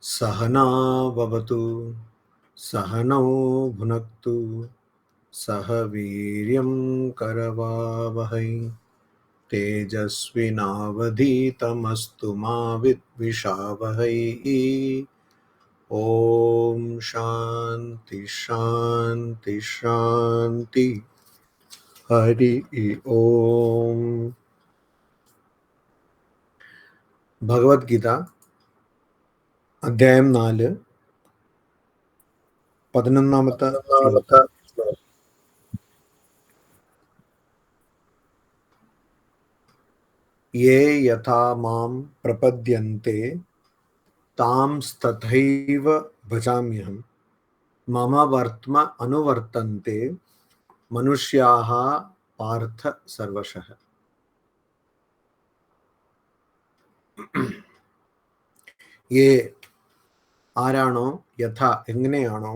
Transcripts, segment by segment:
सहना भवतु सहनौ भुनक्तु सह वीर्यं करवावहै तेजस्विनावधीतमस्तु मा विद्विषावहै। ओम शांति शांति शांति। हरि ओम। ഭഗവത്ഗീത അധ്യായം 4 11-ാമത്തെ ശ്ലോകം. യേ യഥാ മാം പ്രപദ്യന്തെ താംസ്തഥൈവ ഭജാമ്യഹം മമ വർത്മ അനുവർത്തന്തെ മനുഷ്യാഃ പാർത്ഥ സർവശഃ. യേ ആരാണോ, യഥ എങ്ങനെയാണോ,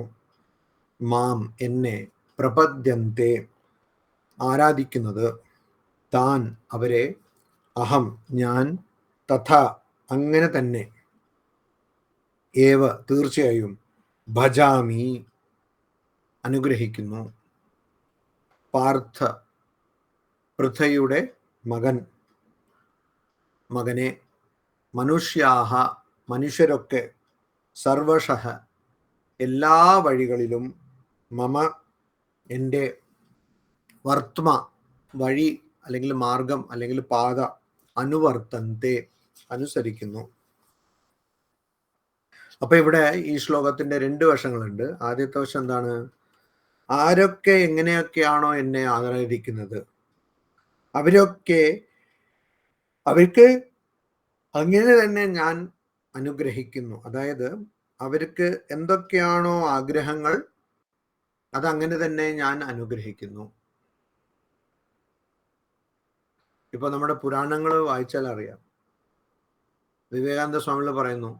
മാം എന്നെ, പ്രപദ്യന്തെ ആരാധിക്കുന്നത്, താൻ അവരെ, അഹം ഞാൻ, തഥ അങ്ങനെ തന്നെ, ഏവ തീർച്ചയായും, ഭജാമി അനുഗ്രഹിക്കുന്നു, പാർത്ഥ പൃഥയുടെ മകനെ, മനുഷ്യാഹ മനുഷ്യരൊക്കെ, സർവശഃ എല്ലാ വഴികളിലും, മമ എൻ്റെ, വർത്മ വഴി അല്ലെങ്കിൽ മാർഗം അല്ലെങ്കിൽ പാത, അനുവർത്തന്തെ അനുസരിക്കുന്നു. അപ്പൊ ഇവിടെ ഈ ശ്ലോകത്തിന്റെ 2 വശങ്ങളുണ്ട്. ആദ്യത്തെ വശം എന്താണ്? ആരൊക്കെ എങ്ങനെയൊക്കെയാണോ എന്നെ ആരാധിക്കുന്നത് അവർക്ക് അങ്ങനെ തന്നെ ഞാൻ അനുഗ്രഹിക്കുന്നു. അതായത് അവർക്ക് എന്തൊക്കെയാണോ ആഗ്രഹങ്ങൾ അതങ്ങനെ തന്നെ ഞാൻ അനുഗ്രഹിക്കുന്നു. ഇപ്പൊ നമ്മുടെ പുരാണങ്ങൾ വായിച്ചാൽ അറിയാം, വിവേകാനന്ദ സ്വാമികൾ പറയുന്നു,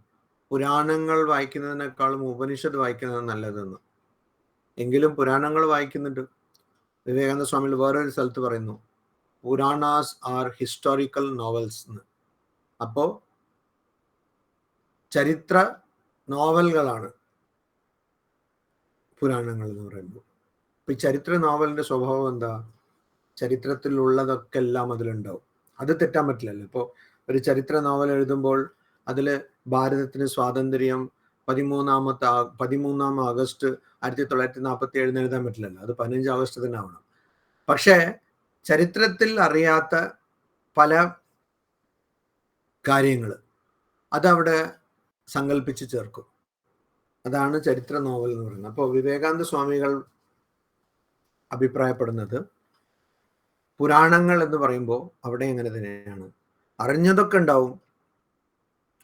പുരാണങ്ങൾ വായിക്കുന്നതിനേക്കാളും ഉപനിഷത്ത് വായിക്കുന്നത് നല്ലതെന്ന്. എങ്കിലും പുരാണങ്ങൾ വായിക്കുന്നുണ്ട്. വിവേകാനന്ദ സ്വാമികൾ വേറൊരു സ്ഥലത്ത് പറയുന്നു, പുരാണാസ് ആർ ഹിസ്റ്റോറിക്കൽ നോവൽസ് എന്ന്. അപ്പോ ചരിത്ര നോവലുകളാണ് പുരാണങ്ങൾ എന്ന് പറയുമ്പോൾ. ഇപ്പൊ ഈ ചരിത്ര നോവലിന്റെ സ്വഭാവം എന്താ? ചരിത്രത്തിലുള്ളതൊക്കെ എല്ലാം അതിലുണ്ടാവും. അത് തെറ്റാൻ പറ്റില്ലല്ലോ. ഇപ്പോൾ ഒരു ചരിത്ര നോവൽ എഴുതുമ്പോൾ അതിൽ ഭാരതത്തിന് സ്വാതന്ത്ര്യം 13 ആഗസ്റ്റ് 1947 എഴുതാൻ പറ്റില്ലല്ലോ. അത് 15 ആഗസ്റ്റ് തന്നെ ആവണം. പക്ഷേ ചരിത്രത്തിൽ അറിയാത്ത പല കാര്യങ്ങൾ അതവിടെ സങ്കല്പിച്ച് ചേർക്കും. അതാണ് ചരിത്ര നോവൽ എന്ന് പറയുന്നത്. അപ്പോൾ വിവേകാനന്ദ സ്വാമികൾ അഭിപ്രായപ്പെടുന്നത്, പുരാണങ്ങൾ എന്ന് പറയുമ്പോൾ അവിടെ എങ്ങനെ തന്നെയാണ്, അറിഞ്ഞതൊക്കെ ഉണ്ടാവും,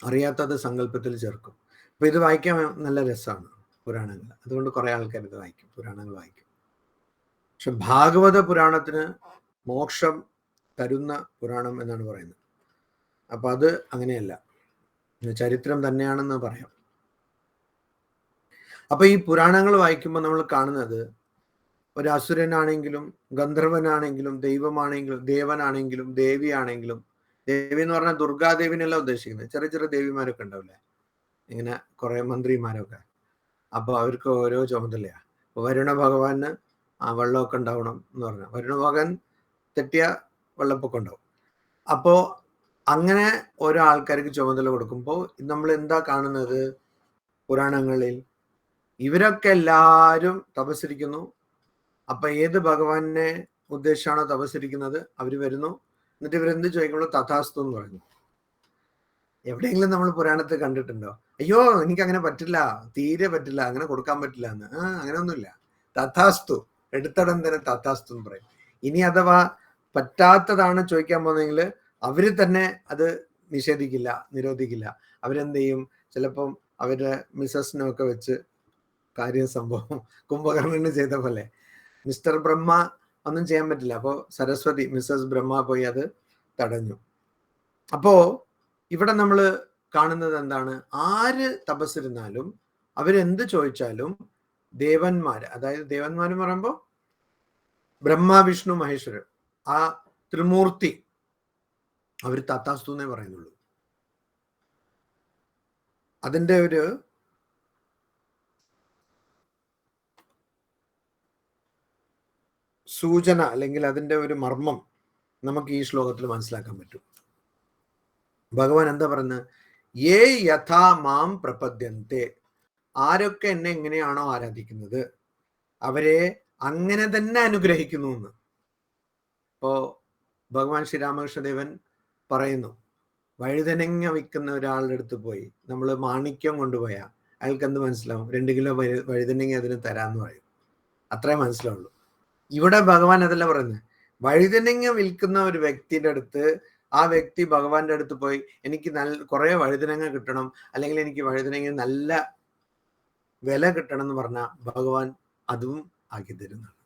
അറിയാത്തത് സങ്കല്പത്തിൽ ചേർക്കും. അപ്പൊ ഇത് വായിക്കാൻ നല്ല രസമാണ് പുരാണങ്ങൾ. അതുകൊണ്ട് കുറെ ആൾക്കാർ ഇത് വായിക്കും, പുരാണങ്ങൾ വായിക്കും. പക്ഷെ ഭാഗവത പുരാണത്തിന് മോക്ഷം തരുന്ന പുരാണം എന്നാണ് പറയുന്നത്. അപ്പൊ അത് അങ്ങനെയല്ല, ചരിത്രം തന്നെയാണെന്ന് പറയാം. അപ്പൊ ഈ പുരാണങ്ങൾ വായിക്കുമ്പോൾ നമ്മൾ കാണുന്നത്, ഒരു അസുരനാണെങ്കിലും ഗന്ധർവനാണെങ്കിലും ദൈവമാണെങ്കിലും ദേവനാണെങ്കിലും ദേവിയാണെങ്കിലും, ദേവി എന്ന് പറഞ്ഞാൽ ദുർഗാദേവിനല്ല ഉദ്ദേശിക്കുന്നത്, ചെറിയ ചെറിയ ദേവിമാരൊക്കെ ഉണ്ടാവില്ലേ, ഇങ്ങനെ കുറെ മന്ത്രിമാരൊക്കെ. അപ്പോൾ അവർക്ക് ഓരോ ചുമതലയാണ്. അപ്പോൾ വരുണ ഭഗവാന് വെള്ളമൊക്കെ ഉണ്ടാവണം എന്ന് പറഞ്ഞാൽ, വരുണ ഭഗവാൻ തെറ്റിയ വെള്ളപ്പൊക്കം ഉണ്ടാവും. അപ്പോ അങ്ങനെ ഓരോ ആൾക്കാർക്ക് ചുമതല കൊടുക്കുമ്പോൾ നമ്മൾ എന്താ കാണുന്നത് പുരാണങ്ങളിൽ? ഇവരൊക്കെ എല്ലാവരും തപസ്സിരിക്കുന്നു. അപ്പൊ ഏത് ഭഗവാനെ ഉദ്ദേശിച്ചാണോ തപസ്സിരിക്കുന്നത് അവർ വരുന്നു. എന്നിട്ട് ഇവരെന്ത് ചോദിക്കുമ്പോൾ തഥാസ്തു എന്ന് പറയുന്നു. എവിടെയെങ്കിലും നമ്മൾ പുരാണത്തിൽ കണ്ടിട്ടുണ്ടോ? അയ്യോ എനിക്ക് അങ്ങനെ പറ്റില്ല, തീരെ പറ്റില്ല, അങ്ങനെ കൊടുക്കാൻ പറ്റില്ല എന്ന്. അങ്ങനെയൊന്നുമില്ല. തഥാസ്തു, എടുത്തടം തന്നെ തഥാസ്തു എന്ന് പറയും. ഇനി അഥവാ പറ്റാത്തതാണ് ചോദിക്കാൻ പോകുന്നതെങ്കിൽ അവര് തന്നെ അത് നിഷേധിക്കില്ല, നിരോധിക്കില്ല. അവരെന്ത് ചെയ്യും? ചിലപ്പം അവരുടെ മിസസിനൊക്കെ വെച്ച് കാര്യം സംഭവം കുംഭകർണന് ചെയ്ത പോലെ മിസ്റ്റർ ബ്രഹ്മ ഒന്നും ചെയ്യാൻ പറ്റില്ല. അപ്പോൾ സരസ്വതി മിസ്സസ് ബ്രഹ്മ പോയി അത് തടഞ്ഞു. അപ്പോ ഇവിടെ നമ്മൾ കാണുന്നത് എന്താണ്? ആര് തപസ്സിരുന്നാലും അവരെന്ത് ചോദിച്ചാലും ദേവന്മാര്, അതായത് ദേവന്മാര് പറയുമ്പോൾ ബ്രഹ്മ വിഷ്ണു മഹേശ്വരൻ, ആ ത്രിമൂർത്തി, അവർ തഥാസ്തു എന്നേ പറയുന്നുള്ളൂ. അതിൻ്റെ ഒരു സൂചന അല്ലെങ്കിൽ അതിൻ്റെ ഒരു മർമ്മം നമുക്ക് ഈ ശ്ലോകത്തിൽ മനസ്സിലാക്കാൻ പറ്റും. ഭഗവാൻ എന്താ പറയുന്നത്? യേ യഥാ മാം പ്രപദ്യന്തെ, ആരൊക്കെ എന്നെ എങ്ങനെയാണോ ആരാധിക്കുന്നത് അവരെ അങ്ങനെ തന്നെ അനുഗ്രഹിക്കുന്നു എന്ന്. ഇപ്പോ ഭഗവാൻ ശ്രീരാമകൃഷ്ണദേവൻ പറയുന്നു, വഴുതനങ്ങ വിൽക്കുന്ന ഒരാളുടെ അടുത്ത് പോയി നമ്മൾ മാണിക്യം കൊണ്ടുപോയാൽ അയാൾക്ക് എന്ത് മനസ്സിലാവും? 2 കിലോ വഴുതനങ്ങ അതിന് തരാമെന്ന് പറയും. അത്രേ മനസ്സിലാവുള്ളൂ. ഇവിടെ ഭഗവാൻ അതല്ല പറയുന്നത്. വഴുതനങ്ങ വിൽക്കുന്ന ഒരു വ്യക്തിയുടെ അടുത്ത് ആ വ്യക്തി ഭഗവാന്റെ അടുത്ത് പോയി എനിക്ക് കുറെ വഴുതനങ്ങ കിട്ടണം, അല്ലെങ്കിൽ എനിക്ക് വഴുതനങ്ങ നല്ല വില കിട്ടണം എന്ന് പറഞ്ഞാൽ ഭഗവാൻ അതും ആക്കി തരുന്നതാണ്.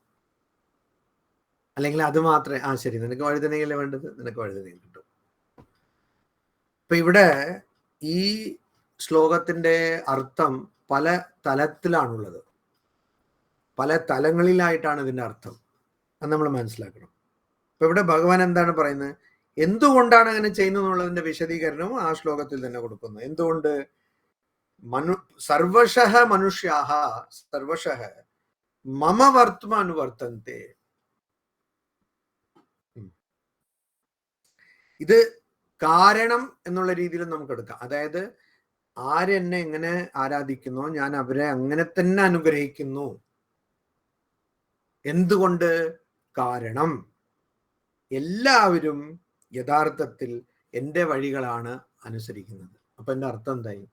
അല്ലെങ്കിൽ അത് മാത്രമേ ശരി നിനക്ക് വഴുതനങ്ങയല്ലേ വേണ്ടത്, നിനക്ക് വഴുതനങ്ങ കിട്ടും. ഇപ്പൊ ഇവിടെ ഈ ശ്ലോകത്തിന്റെ അർത്ഥം പല തലത്തിലാണുള്ളത്, പല തലങ്ങളിലായിട്ടാണ് ഇതിന്റെ അർത്ഥം. അത് നമ്മൾ മനസ്സിലാക്കണം. ഇപ്പൊ ഇവിടെ ഭഗവാൻ എന്താണ് പറയുന്നത്? എന്തുകൊണ്ടാണ് അങ്ങനെ ചെയ്യുന്നത് എന്നുള്ളതിന്റെ വിശദീകരണവും ആ ശ്ലോകത്തിൽ തന്നെ കൊടുക്കുന്നു. എന്തുകൊണ്ട്? സർവശഃ മനുഷ്യാഹ സർവശഃ മമ വർത്തമ അനുവർത്തന്തെ. ഇത് കാരണം എന്നുള്ള രീതിയിൽ നമുക്ക് എടുക്കാം. അതായത് ആരെന്നെ എങ്ങനെ ആരാധിക്കുന്നോ ഞാൻ അവരെ അങ്ങനെ തന്നെ അനുഗ്രഹിക്കുന്നു. എന്തുകൊണ്ട്? കാരണം എല്ലാവരും യഥാർത്ഥത്തിൽ എൻ്റെ വഴികളാണ് അനുസരിക്കുന്നത്. അപ്പൊ എൻ്റെ അർത്ഥം എന്തായി?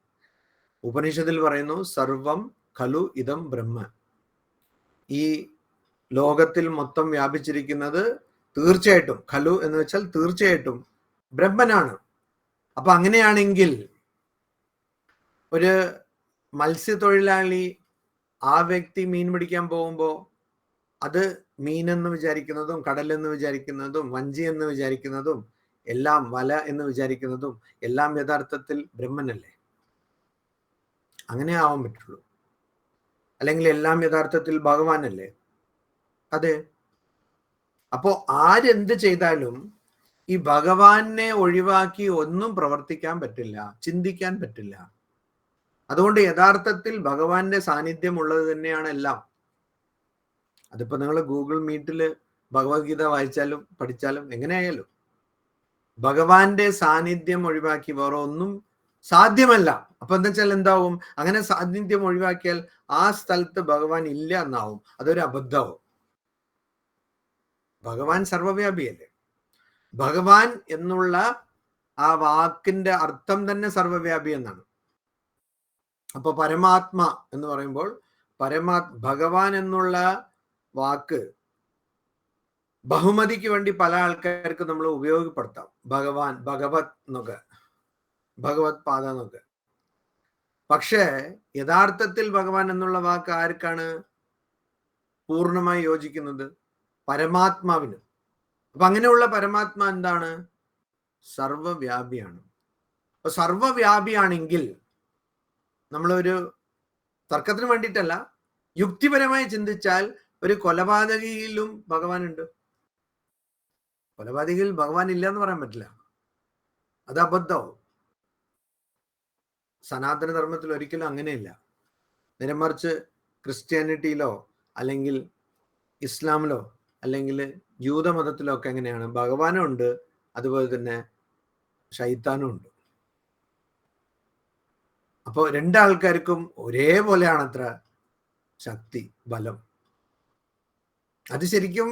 ഉപനിഷത്തിൽ പറയുന്നു സർവം ഖലു ഇദം ബ്രഹ്മ. ഈ ലോകത്തിൽ മൊത്തം വ്യാപിച്ചിരിക്കുന്നത് തീർച്ചയായിട്ടും, ഖലു എന്ന് വെച്ചാൽ തീർച്ചയായിട്ടും ബ്രഹ്മനാണ്. അപ്പൊ അങ്ങനെയാണെങ്കിൽ ഒരു മത്സ്യത്തൊഴിലാളി ആ വ്യക്തി മീൻ പിടിക്കാൻ പോകുമ്പോൾ അത് മീനെന്ന് വിചാരിക്കുന്നതും കടലെന്ന് വിചാരിക്കുന്നതും വഞ്ചി എന്ന് വിചാരിക്കുന്നതും എല്ലാം വല എന്ന് വിചാരിക്കുന്നതും എല്ലാം യഥാർത്ഥത്തിൽ ബ്രഹ്മനല്ലേ? അങ്ങനെ ആവാൻ പറ്റുള്ളൂ. അല്ലെങ്കിൽ എല്ലാം യഥാർത്ഥത്തിൽ ഭഗവാനല്ലേ? അതെ. അപ്പോ ആരെന്ത് ചെയ്താലും ഈ ഭഗവാനെ ഒഴിവാക്കി ഒന്നും പ്രവർത്തിക്കാൻ പറ്റില്ല, ചിന്തിക്കാൻ പറ്റില്ല. അതുകൊണ്ട് യഥാർത്ഥത്തിൽ ഭഗവാന്റെ സാന്നിധ്യം ഉള്ളത് തന്നെയാണ് എല്ലാം. അതിപ്പോ നിങ്ങൾ ഗൂഗിൾ മീറ്റിൽ ഭഗവത്ഗീത വായിച്ചാലും പഠിച്ചാലും എങ്ങനെയായാലും ഭഗവാന്റെ സാന്നിധ്യം ഒഴിവാക്കി വേറെ ഒന്നും സാധ്യമല്ല. അപ്പൊ എന്താ വെച്ചാൽ എന്താവും? അങ്ങനെ സാന്നിധ്യം ഒഴിവാക്കിയാൽ ആ സ്ഥലത്ത് ഭഗവാൻ ഇല്ല എന്നാവും. അതൊരു അബദ്ധവും. ഭഗവാൻ സർവവ്യാപിയല്ലേ? ഭഗവാൻ എന്നുള്ള ആ വാക്കിന്റെ അർത്ഥം തന്നെ സർവവ്യാപി എന്നാണ്. അപ്പൊ പരമാത്മ എന്ന് പറയുമ്പോൾ ഭഗവാൻ എന്നുള്ള വാക്ക് ബഹുമതിക്ക് വേണ്ടി പല ആൾക്കാർക്ക് നമ്മൾ ഉപയോഗപ്പെടുത്താം. ഭഗവാൻ, ഭഗവത് എന്നൊക്കെ, ഭഗവത് പാദ എന്നൊക്കെ. പക്ഷേ യഥാർത്ഥത്തിൽ ഭഗവാൻ എന്നുള്ള വാക്ക് ആർക്കാണ് പൂർണ്ണമായി യോജിക്കുന്നത്? പരമാത്മാവിന്. അപ്പൊ അങ്ങനെയുള്ള പരമാത്മാ എന്താണ്? സർവവ്യാപിയാണ്. അപ്പൊ സർവവ്യാപിയാണെങ്കിൽ നമ്മളൊരു തർക്കത്തിന് വേണ്ടിയിട്ടല്ല, യുക്തിപരമായി ചിന്തിച്ചാൽ ഒരു കൊലപാതകിയിലും ഭഗവാൻ ഉണ്ട്. കൊലപാതകിയിൽ ഭഗവാൻ ഇല്ല എന്ന് പറയാൻ പറ്റില്ല, അത് അബദ്ധവും. സനാതന ധർമ്മത്തിൽ ഒരിക്കലും അങ്ങനെയില്ല. നേരെ മറിച്ച് ക്രിസ്ത്യാനിറ്റിയിലോ അല്ലെങ്കിൽ ഇസ്ലാമിലോ അല്ലെങ്കിൽ ജൂതമതത്തിലോ ഒക്കെ എങ്ങനെയാണ്? ഭഗവാനും ഉണ്ട്, അതുപോലെ തന്നെ ശൈത്താനും ഉണ്ട്. അപ്പോൾ രണ്ടാൾക്കാർക്കും ഒരേപോലെയാണ് അത്ര ശക്തി, ബലം. അത് ശരിക്കും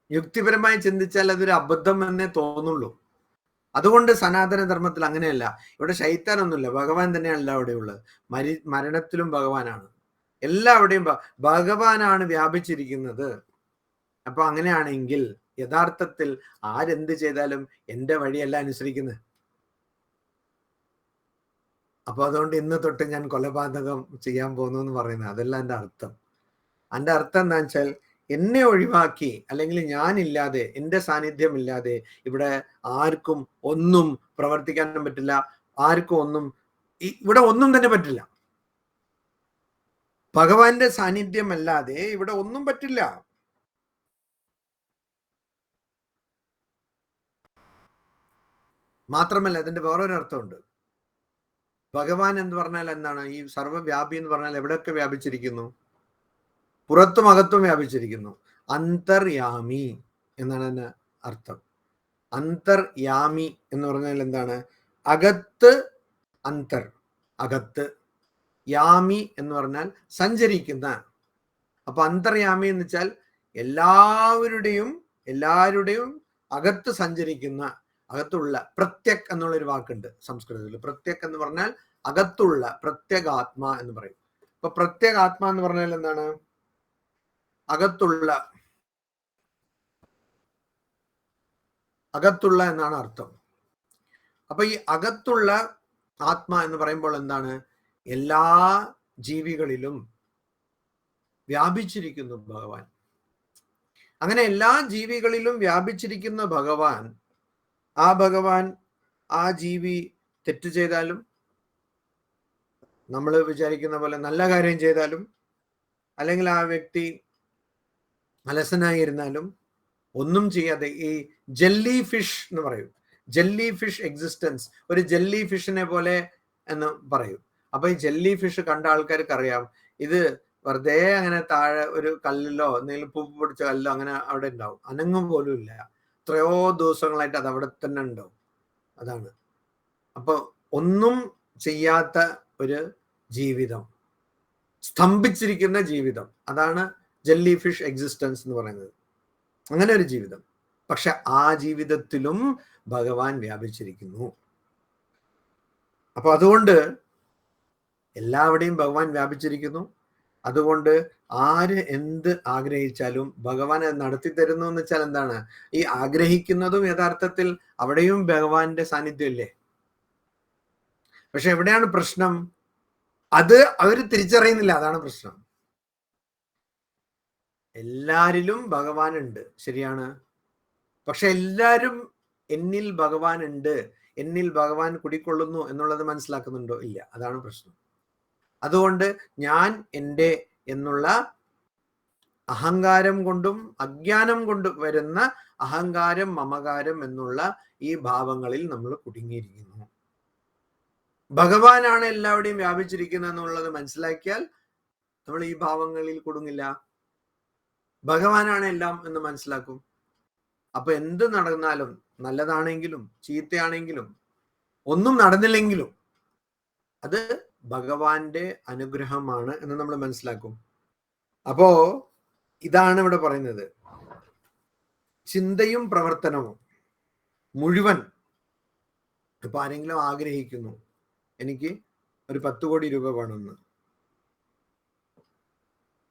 യുക്തിപരമായി ചിന്തിച്ചാൽ അതൊരു അബദ്ധം എന്നേ തോന്നുള്ളൂ. അതുകൊണ്ട് സനാതന ധർമ്മത്തിൽ അങ്ങനെയല്ല. ഇവിടെ ശൈത്താനൊന്നുമില്ല, ഭഗവാൻ തന്നെയല്ല അവിടെ ഉള്ളത്. മരണത്തിലും ഭഗവാനാണ്, എല്ലാവിടെയും ഭഗവാനാണ് വ്യാപിച്ചിരിക്കുന്നത്. അപ്പൊ അങ്ങനെയാണെങ്കിൽ യഥാർത്ഥത്തിൽ ആരെന്ത് ചെയ്താലും എൻ്റെ വഴിയല്ല അനുസരിക്കുന്നത്. അപ്പൊ അതുകൊണ്ട് ഇന്ന് തൊട്ട് ഞാൻ കൊലപാതകം ചെയ്യാൻ പോകുന്നു എന്ന് പറയുന്നത് അതല്ല എൻ്റെ അർത്ഥം. എൻ്റെ അർത്ഥം എന്താണെന്ന് വെച്ചാൽ എന്നെ ഒഴിവാക്കി, അല്ലെങ്കിൽ ഞാനില്ലാതെ, എൻ്റെ സാന്നിധ്യം ഇല്ലാതെ ഇവിടെ ആർക്കും ഒന്നും പ്രവർത്തിക്കാനും പറ്റില്ല, ആർക്കും ഒന്നും, ഇവിടെ ഒന്നും തന്നെ പറ്റില്ല. ഭഗവാന്റെ സാന്നിധ്യം അല്ലാതെ ഇവിടെ ഒന്നും പറ്റില്ല. മാത്രമല്ല അതിന്റെ വേറൊരു അർത്ഥമുണ്ട്. ഭഗവാൻ എന്ന് പറഞ്ഞാൽ എന്താണ്? ഈ സർവ്വവ്യാപി എന്ന് പറഞ്ഞാൽ എവിടെയൊക്കെ വ്യാപിച്ചിരിക്കുന്നു? പുറത്തും അകത്തും വ്യാപിച്ചിരിക്കുന്നു. അന്തർയാമി എന്നാണ് അതിന് അർത്ഥം. അന്തർയാമി എന്ന് പറഞ്ഞാൽ എന്താണ്? അകത്ത്, അന്തർ അകത്ത്, യാമി എന്ന് പറഞ്ഞാൽ സഞ്ചരിക്കുന്ന. അപ്പൊ അന്തർയാമി എന്ന് വെച്ചാൽ എല്ലാവരുടെയും അകത്ത് സഞ്ചരിക്കുന്ന, അകത്തുള്ള. പ്രത്യക് എന്നുള്ളൊരു വാക്കുണ്ട് സംസ്കൃതത്തിൽ. പ്രത്യക് എന്ന് പറഞ്ഞാൽ അകത്തുള്ള, പ്രത്യേകാത്മ എന്ന് പറയും. അപ്പൊ പ്രത്യേകാത്മ എന്ന് പറഞ്ഞാൽ എന്താണ്? അകത്തുള്ള എന്നാണ് അർത്ഥം. അപ്പൊ ഈ അകത്തുള്ള ആത്മ എന്ന് പറയുമ്പോൾ എന്താണ്? എല്ലാ ജീവികളിലും വ്യാപിച്ചിരിക്കുന്നു ഭഗവാൻ. അങ്ങനെ എല്ലാ ജീവികളിലും വ്യാപിച്ചിരിക്കുന്ന ഭഗവാൻ, ആ ഭഗവാൻ ആ ജീവി തെറ്റ് ചെയ്താലും, നമ്മൾ വിചാരിക്കുന്ന പോലെ നല്ല കാര്യം ചെയ്താലും, അല്ലെങ്കിൽ ആ വ്യക്തി അലസനായിരുന്നാലും ഒന്നും ചെയ്യാതെ, ഈ ജെല്ലി ഫിഷ് എന്ന് പറയും, ജെല്ലി ഫിഷ് എക്സിസ്റ്റൻസ്, ഒരു ജെല്ലി ഫിഷിനെ പോലെ എന്ന് പറയും. അപ്പൊ ഈ ജെല്ലി ഫിഷ് കണ്ട ആൾക്കാർക്ക് അറിയാം, ഇത് വെറുതെ അങ്ങനെ താഴെ ഒരു കല്ലിലോ എന്തെങ്കിലും പൂപ്പ് പിടിച്ച കല്ലോ അങ്ങനെ അവിടെ ഉണ്ടാവും, അനങ്ങും പോലും ഇല്ല. എത്രയോ ദിവസങ്ങളായിട്ട് അത് അവിടെ തന്നെ ഉണ്ടാവും. അതാണ്. അപ്പൊ ഒന്നും ചെയ്യാത്ത ഒരു ജീവിതം, സ്തംഭിച്ചിരിക്കുന്ന ജീവിതം, അതാണ് ജെല്ലി ഫിഷ് എക്സിസ്റ്റൻസ് എന്ന് പറയുന്നത്. അങ്ങനെ ഒരു ജീവിതം. പക്ഷെ ആ ജീവിതത്തിലും ഭഗവാൻ വ്യാപിച്ചിരിക്കുന്നു. അപ്പൊ അതുകൊണ്ട് എല്ലാവിടെയും ഭഗവാൻ വ്യാപിച്ചിരിക്കുന്നു. അതുകൊണ്ട് ആര് എന്ത് ആഗ്രഹിച്ചാലും ഭഗവാൻ അത് നടത്തി തരുന്നു എന്ന് വെച്ചാൽ എന്താണ്? ഈ ആഗ്രഹിക്കുന്നതും യഥാർത്ഥത്തിൽ അവിടെയും ഭഗവാന്റെ സാന്നിധ്യം ഇല്ലേ? പക്ഷെ എവിടെയാണ് പ്രശ്നം? അത് അവർ തിരിച്ചറിയുന്നില്ല. അതാണ് പ്രശ്നം. എല്ലാരിലും ഭഗവാൻ ഉണ്ട്, ശരിയാണ്. പക്ഷെ എല്ലാരും എന്നിൽ ഭഗവാൻ ഉണ്ട്, എന്നിൽ ഭഗവാൻ കുടിക്കൊള്ളുന്നു എന്നുള്ളത് മനസ്സിലാക്കുന്നുണ്ടോ? ഇല്ല. അതാണ് പ്രശ്നം. അതുകൊണ്ട് ഞാൻ എൻ്റെ എന്നുള്ള അഹങ്കാരം കൊണ്ടും അജ്ഞാനം കൊണ്ട് വരുന്ന അഹങ്കാരം, മമകാരം എന്നുള്ള ഈ ഭാവങ്ങളിൽ നമ്മൾ കുടുങ്ങിയിരിക്കുന്നു. ഭഗവാനാണ് എല്ലാവരുടെയും വ്യാപിച്ചിരിക്കുന്നത് എന്നുള്ളത് മനസ്സിലാക്കിയാൽ നമ്മൾ ഈ ഭാവങ്ങളിൽ കുടുങ്ങില്ല. ഭഗവാനാണ് എല്ലാം എന്ന് മനസ്സിലാക്കും. അപ്പൊ എന്ത് നടന്നാലും, നല്ലതാണെങ്കിലും ചീത്തയാണെങ്കിലും ഒന്നും നടന്നില്ലെങ്കിലും അത് ഭഗവാന്റെ അനുഗ്രഹമാണ് എന്ന് നമ്മൾ മനസ്സിലാക്കും. അപ്പോ ഇതാണ് ഇവിടെ പറയുന്നത്. ചിന്തയും പ്രവർത്തനവും മുഴുവൻ. ഇപ്പൊ ആരെങ്കിലും ആഗ്രഹിക്കുന്നു, എനിക്ക് ഒരു 10 കോടി രൂപ വേണമെന്ന്,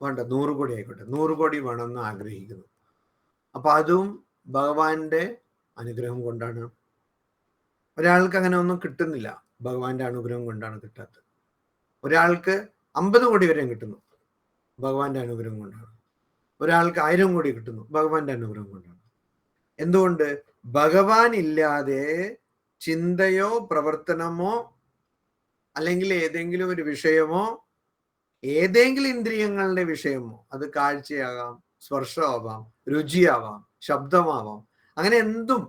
വേണ്ട 100 കോടി ആയിക്കോട്ടെ, 100 കോടി വേണമെന്ന് ആഗ്രഹിക്കുന്നു. അപ്പൊ അതും ഭഗവാന്റെ അനുഗ്രഹം കൊണ്ടാണ്. ഒരാൾക്ക് അങ്ങനെ ഒന്നും കിട്ടുന്നില്ല, ഭഗവാന്റെ അനുഗ്രഹം കൊണ്ടാണ് കിട്ടാത്തത്. ഒരാൾക്ക് 50 കോടി വരെയും കിട്ടുന്നു, ഭഗവാന്റെ അനുഗ്രഹം കൊണ്ടാണ്. ഒരാൾക്ക് 1000 കോടി കിട്ടുന്നു, ഭഗവാന്റെ അനുഗ്രഹം കൊണ്ടാണ്. എന്തുകൊണ്ട്? ഭഗവാൻ ഇല്ലാതെ ചിന്തയോ പ്രവർത്തനമോ അല്ലെങ്കിൽ ഏതെങ്കിലും ഒരു വിഷയമോ ഏതെങ്കിലും ഇന്ദ്രിയങ്ങളുടെ വിഷയമോ, അത് കാഴ്ചയാകാം, സ്പർശമാവാം, രുചിയാവാം, ശബ്ദമാവാം, അങ്ങനെ എന്തും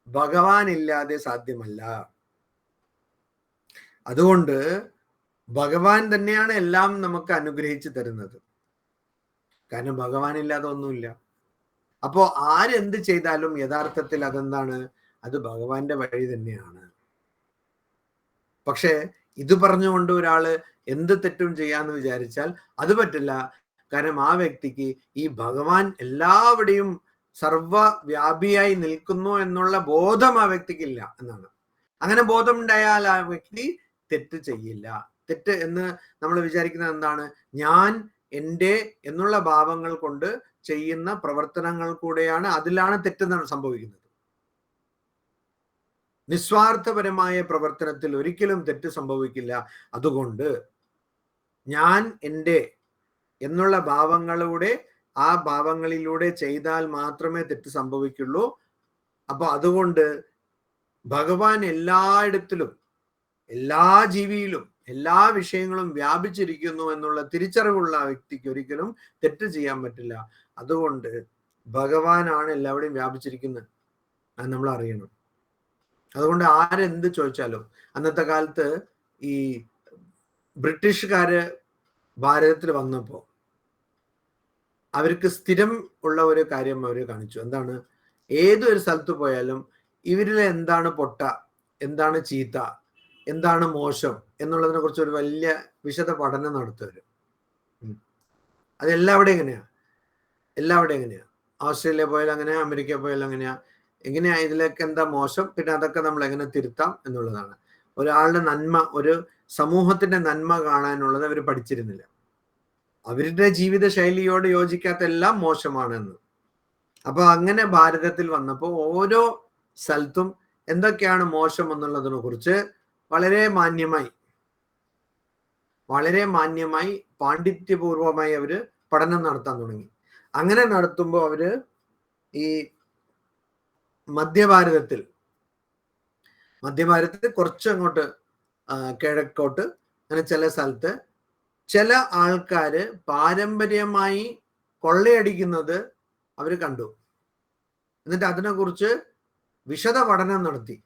ഭഗവാൻ ഇല്ലാതെ സാധ്യമല്ല. അതുകൊണ്ട് ഭഗവാൻ തന്നെയാണ് എല്ലാം നമുക്ക് അനുഗ്രഹിച്ചു തരുന്നത്. കാരണം ഭഗവാൻ ഇല്ലാതെ ഒന്നുമില്ല. അപ്പോ ആരെന്ത് ചെയ്താലും യഥാർത്ഥത്തിൽ അതെന്താണ്? അത് ഭഗവാന്റെ വഴി തന്നെയാണ്. പക്ഷേ ഇത് പറഞ്ഞുകൊണ്ട് ഒരാള് എന്ത് തെറ്റും ചെയ്യാന്ന് വിചാരിച്ചാൽ അത് പറ്റില്ല. കാരണം ആ വ്യക്തിക്ക് ഈ ഭഗവാൻ എല്ലാവിടെയും സർവവ്യാപിയായി നിൽക്കുന്നു എന്നുള്ള ബോധം ആ വ്യക്തിക്കില്ല എന്നാണ്. അങ്ങനെ ബോധം ഉണ്ടായാൽ ആ വ്യക്തി തെറ്റ് ചെയ്യില്ല. തെറ്റ് എന്ന് നമ്മൾ വിചാരിക്കുന്നത് എന്താണ്? ഞാൻ എൻ്റെ എന്നുള്ള ഭാവങ്ങൾ കൊണ്ട് ചെയ്യുന്ന പ്രവർത്തനങ്ങൾ കൂടെയാണ്, അതിലാണ് തെറ്റെന്നാണ് സംഭവിക്കുന്നത്. നിസ്വാർത്ഥപരമായ പ്രവർത്തനത്തിൽ ഒരിക്കലും തെറ്റ് സംഭവിക്കില്ല. അതുകൊണ്ട് ഞാൻ എൻ്റെ എന്നുള്ള ഭാവങ്ങളിലൂടെ, ആ ഭാവങ്ങളിലൂടെ ചെയ്താൽ മാത്രമേ തെറ്റ് സംഭവിക്കുള്ളൂ. അപ്പൊ അതുകൊണ്ട് ഭഗവാൻ എല്ലായിടത്തിലും, എല്ലാ ജീവിയിലും, എല്ലാ വിഷയങ്ങളും വ്യാപിച്ചിരിക്കുന്നു എന്നുള്ള തിരിച്ചറിവുള്ള വ്യക്തിക്ക് ഒരിക്കലും തെറ്റ് ചെയ്യാൻ പറ്റില്ല. അതുകൊണ്ട് ഭഗവാനാണ് എല്ലാവരുടെയും വ്യാപിച്ചിരിക്കുന്നത്, അത് നമ്മൾ അറിയണം. അതുകൊണ്ട് ആരെന്ത് ചോദിച്ചാലും, അന്നത്തെ കാലത്ത് ഈ ബ്രിട്ടീഷുകാര് ഭാരതത്തിൽ വന്നപ്പോൾ അവർക്ക് സ്ഥിരം ഉള്ള ഒരു കാര്യം അവർ കാണിച്ചു. എന്താണ്? ഏതൊരു സ്ഥലത്ത് പോയാലും ഇവരിൽ എന്താണ് പൊട്ട, എന്താണ് ചീത്ത, എന്താണ് മോശം എന്നുള്ളതിനെ കുറിച്ച് ഒരു വലിയ വിശദ പഠനം നടത്തുവരും. അതെല്ലാവിടെ എങ്ങനെയാ? എല്ലാവിടെ എങ്ങനെയാ? ഓസ്ട്രേലിയ പോയാലും അങ്ങനെയാ, അമേരിക്ക പോയാലും അങ്ങനെയാ. എങ്ങനെയാ, ഇതിലൊക്കെ എന്താ മോശം, പിന്നെ അതൊക്കെ നമ്മൾ എങ്ങനെ തിരുത്താം എന്നുള്ളതാണ്. ഒരാളുടെ നന്മ, ഒരു സമൂഹത്തിന്റെ നന്മ കാണാനുള്ളത് അവർ പഠിച്ചിരുന്നില്ല. അവരുടെ ജീവിത ശൈലിയോട് യോജിക്കാത്ത എല്ലാം മോശമാണെന്ന്. അപ്പൊ അങ്ങനെ ഭാരതത്തിൽ വന്നപ്പോൾ ഓരോ സ്ഥലത്തും എന്തൊക്കെയാണ് മോശം എന്നുള്ളതിനെ കുറിച്ച് വളരെ മാന്യമായി പാണ്ഡിത്യപൂർവമായി അവര് പഠനം നടത്താൻ തുടങ്ങി. അങ്ങനെ നടത്തുമ്പോൾ അവര് ഈ മധ്യഭാരതത്തിൽ കുറച്ച് അങ്ങോട്ട് കിഴക്കോട്ട് അങ്ങനെ ചില സ്ഥലത്ത് ചില ആൾക്കാര് പാരമ്പര്യമായി കൊള്ളയടിക്കുന്നത് അവർ കണ്ടു. എന്നിട്ട് അതിനെക്കുറിച്ച് വിശദ പഠനം നടത്തി.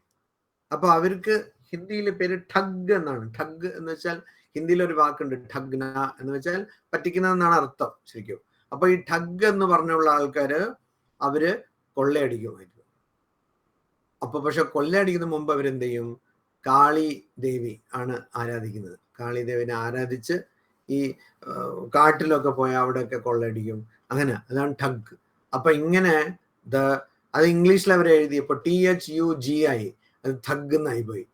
അപ്പൊ അവർക്ക് ഹിന്ദിയിലെ പേര് ഠഗ് എന്നാണ്. ഠഗ് എന്ന് വെച്ചാൽ ഹിന്ദിയിൽ ഒരു വാക്കുണ്ട്, ഠഗ്ന എന്ന് വെച്ചാൽ പറ്റിക്കുന്നതെന്നാണ് അർത്ഥം ശരിക്കും. അപ്പൊ ഈ ഠഗ് എന്ന് പറഞ്ഞുള്ള ആൾക്കാര് അവര് കൊള്ളയടിക്കുമായിരുന്നു. അപ്പൊ പക്ഷെ കൊള്ളയടിക്കുന്ന മുമ്പ് അവരെന്ത് ചെയ്യും? കാളി ദേവി ആണ് ആരാധിക്കുന്നത്. കാളി ദേവിനെ ആരാധിച്ച് ഈ കാട്ടിലൊക്കെ പോയാൽ അവിടെയൊക്കെ കൊള്ളയടിക്കും. അങ്ങനെ, അതാണ് ഠഗ്. അപ്പൊ ഇങ്ങനെ അത് ഇംഗ്ലീഷിൽ അവർ എഴുതിയപ്പോൾ THUGI അത് ഠഗ് എന്നായി പോയി.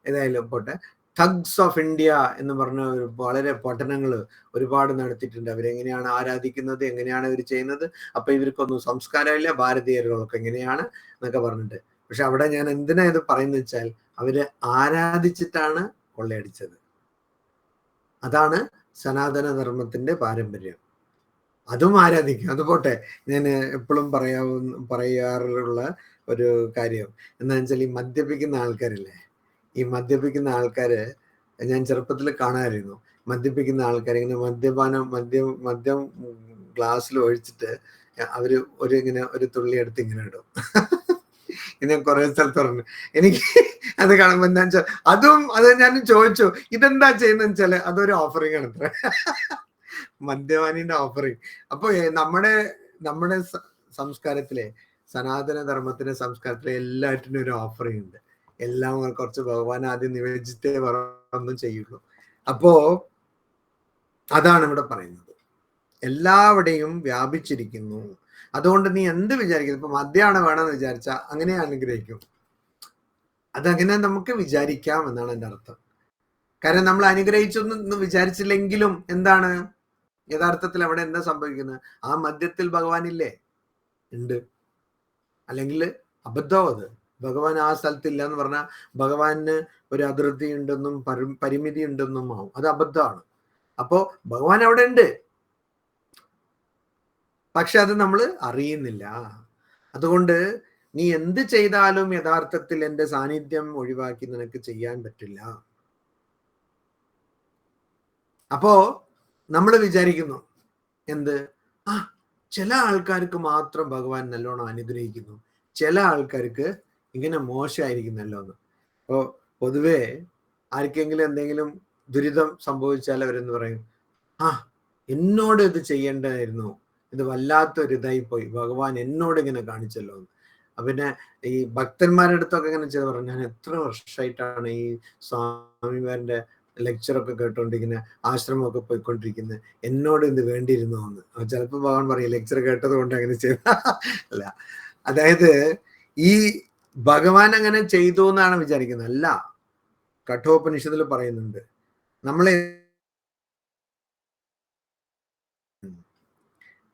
ഏതായാലും പോട്ടെ. ഠഗ്സ് ഓഫ് ഇന്ത്യ എന്ന് പറഞ്ഞ ഒരു വളരെ പഠനങ്ങൾ ഒരുപാട് നടത്തിയിട്ടുണ്ട്. അവരെങ്ങനെയാണ് ആരാധിക്കുന്നത്, എങ്ങനെയാണ് അവർ ചെയ്യുന്നത്, അപ്പൊ ഇവർക്കൊന്നും സംസ്കാരമില്ല, ഭാരതീയர்களൊക്കെ എങ്ങനെയാണ് എന്നൊക്കെ പറഞ്ഞിട്ട്. പക്ഷെ അവിടെ ഞാൻ എന്തിനാ ഇത് പറയുന്നത് വെച്ചാൽ അവര് ആരാധിച്ചിട്ടാണ് കൊള്ളയടിച്ചത്. അതാണ് സനാതന ധർമ്മത്തിന്റെ പാരമ്പര്യം. അതും ആരാധിക്കും. അത് പോട്ടെ, ഞാൻ എപ്പോഴും പറയാറുള്ള ഒരു കാര്യം എന്താ വെച്ചാൽ ഈ മദ്യപിക്കുന്ന ആൾക്കാരില്ലേ, ഈ മദ്യപിക്കുന്ന ആൾക്കാര് ഞാൻ ചെറുപ്പത്തിൽ കാണാമായിരുന്നു. മദ്യപിക്കുന്ന ആൾക്കാർ ഇങ്ങനെ മദ്യം ഗ്ലാസ്സിൽ ഒഴിച്ചിട്ട് അവര് ഒരു തുള്ളി എടുത്ത് ഇങ്ങനെ ഇടും. ഞാൻ കുറെ സ്ഥലത്ത് പറഞ്ഞു. എനിക്ക് അത് കാണുമ്പോൾ എന്താ വെച്ചാൽ അത് ഞാൻ ചോദിച്ചു, ഇതെന്താ ചെയ്യുന്ന വെച്ചാല് അതൊരു ഓഫറിംഗ് ആണ് അത്ര, മദ്യപാനിന്റെ ഓഫറിംഗ്. അപ്പൊ നമ്മുടെ സംസ്കാരത്തിലെ, സനാതന ധർമ്മത്തിന്റെ സംസ്കാരത്തിലെ എല്ലാറ്റിനും ഒരു ഓഫറിംഗ് ഉണ്ട്. എല്ലാം കുറച്ച് ഭഗവാൻ ആദ്യം നിവേദിച്ചിട്ടേ ഒന്നും ചെയ്യുള്ളൂ. അപ്പോ അതാണ് ഇവിടെ പറയുന്നത്, എല്ലാവിടെയും വ്യാപിച്ചിരിക്കുന്നു. അതുകൊണ്ട് നീ എന്ത് വിചാരിക്കുന്നു, ഇപ്പൊ മദ്യമാണ് വേണമെന്ന് വിചാരിച്ചാൽ അങ്ങനെ അനുഗ്രഹിക്കും. അതങ്ങനെ നമുക്ക് വിചാരിക്കാം എന്നാണ് എൻ്റെ അർത്ഥം. കാരണം നമ്മൾ അനുഗ്രഹിച്ചൊന്നും വിചാരിച്ചില്ലെങ്കിലും എന്താണ് യഥാർത്ഥത്തിൽ അവിടെ എന്താ സംഭവിക്കുന്നത്? ആ മദ്യത്തിൽ ഭഗവാൻ ഇല്ലേ? ഉണ്ട്. അല്ലെങ്കിൽ അബദ്ധം. അത് ഭഗവാൻ ആ സ്ഥലത്തില്ല എന്ന് പറഞ്ഞാൽ ഭഗവാന് ഒരു അതിർത്തി ഉണ്ടെന്നും പരിമിതി ഉണ്ടെന്നും ആവും. അത് അബദ്ധമാണ്. അപ്പോ ഭഗവാൻ അവിടെ ഉണ്ട്, പക്ഷെ അത് നമ്മൾ അറിയുന്നില്ല. അതുകൊണ്ട് നീ എന്ത് ചെയ്താലും യഥാർത്ഥത്തിൽ എൻ്റെ സാന്നിധ്യം ഒഴിവാക്കി നിനക്ക് ചെയ്യാൻ പറ്റില്ല. അപ്പോ നമ്മൾ വിചാരിക്കുന്നു എന്ത്, ചില ആൾക്കാർക്ക് മാത്രം ഭഗവാൻ നല്ലോണം അനുഗ്രഹിക്കുന്നു, ചില ആൾക്കാർക്ക് ഇങ്ങനെ മോശമായിരിക്കുന്നല്ലോ എന്ന്. അപ്പോൾ പൊതുവെ ആർക്കെങ്കിലും എന്തെങ്കിലും ദുരിതം സംഭവിച്ചാൽ അവരെന്ന് പറയും, എന്നോട് ഇത് ചെയ്യേണ്ടതായിരുന്നു, ഇത് വല്ലാത്തൊരു ഇതായി പോയി, ഭഗവാൻ എന്നോട് ഇങ്ങനെ കാണിച്ചല്ലോ എന്ന്. പിന്നെ ഈ ഭക്തന്മാരുടെ അടുത്തൊക്കെ ഇങ്ങനെ ചെയ്ത് പറഞ്ഞു, ഞാൻ എത്ര വർഷമായിട്ടാണ് ഈ സ്വാമിമാരുടെ ലെക്ചറൊക്കെ കേട്ടോണ്ടിരിക്കുന്നത്, ആശ്രമമൊക്കെ പോയിക്കൊണ്ടിരിക്കുന്നത്, എന്നോട് ഇത് വേണ്ടിയിരുന്നോ എന്ന്. ചിലപ്പോൾ ഭഗവാൻ പറയും ലെക്ചർ കേട്ടത് കൊണ്ട് അങ്ങനെ ചെയ്ത അല്ല. അതായത് ഈ ഭഗവാൻ അങ്ങനെ ചെയ്തു എന്നാണ് വിചാരിക്കുന്നത്. അല്ല, കഠോപനിഷത്തിൽ പറയുന്നുണ്ട് നമ്മളെ.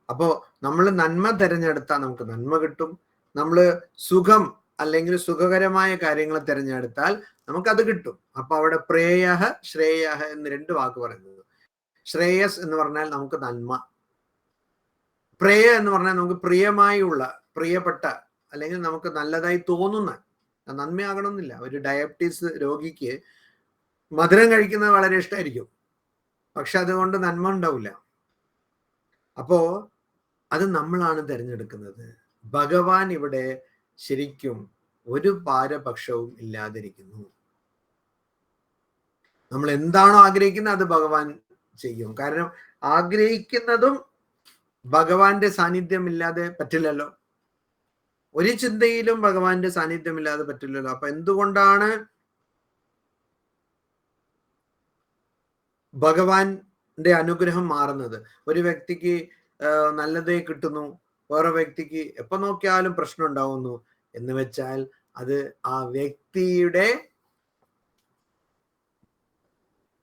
അപ്പോ നമ്മൾ നന്മ തിരഞ്ഞെടുത്താൽ നമുക്ക് നന്മ കിട്ടും. നമ്മൾ സുഖം അല്ലെങ്കിൽ സുഖകരമായ കാര്യങ്ങൾ തിരഞ്ഞെടുത്താൽ നമുക്കത് കിട്ടും. അപ്പൊ അവിടെ പ്രേയഃ ശ്രേയഃ എന്ന് 2 വാക്ക് പറയുന്നത്. ശ്രേയസ് എന്ന് പറഞ്ഞാൽ നമുക്ക് നന്മ, പ്രേയ എന്ന് പറഞ്ഞാൽ നമുക്ക് പ്രിയമായുള്ള, പ്രിയപ്പെട്ട, അല്ലെങ്കിൽ നമുക്ക് നല്ലതായി തോന്നുന്ന, നന്മയാകണമെന്നില്ല. ഒരു ഡയബറ്റീസ് രോഗിക്ക് മധുരം കഴിക്കുന്നത് വളരെ ഇഷ്ടമായിരിക്കും, പക്ഷെ അതുകൊണ്ട് നന്മ ഉണ്ടാവില്ല. അപ്പോ അത് നമ്മളാണ് തിരഞ്ഞെടുക്കുന്നത്. ഭഗവാൻ ഇവിടെ ശരിക്കും ഒരു പാരപക്ഷവും ഇല്ലാതിരിക്കുന്നു. നമ്മൾ എന്താണോ ആഗ്രഹിക്കുന്നത് അത് ഭഗവാൻ ചെയ്യും. കാരണം ആഗ്രഹിക്കുന്നതും ഭഗവാന്റെ സാന്നിധ്യം ഇല്ലാതെ പറ്റില്ലല്ലോ. ഒരു ചിന്തയിലും ഭഗവാന്റെ സാന്നിധ്യം ഇല്ലാതെ പറ്റില്ലല്ലോ. അപ്പൊ എന്തുകൊണ്ടാണ് ഭഗവാന്റെ അനുഗ്രഹം മാറുന്നത്? ഒരു വ്യക്തിക്ക് നല്ലതേ കിട്ടുന്നു, വേറെ വ്യക്തിക്ക് എപ്പോ നോക്കിയാലും പ്രശ്നം ഉണ്ടാവുന്നു എന്ന് വെച്ചാൽ അത് ആ വ്യക്തിയുടെ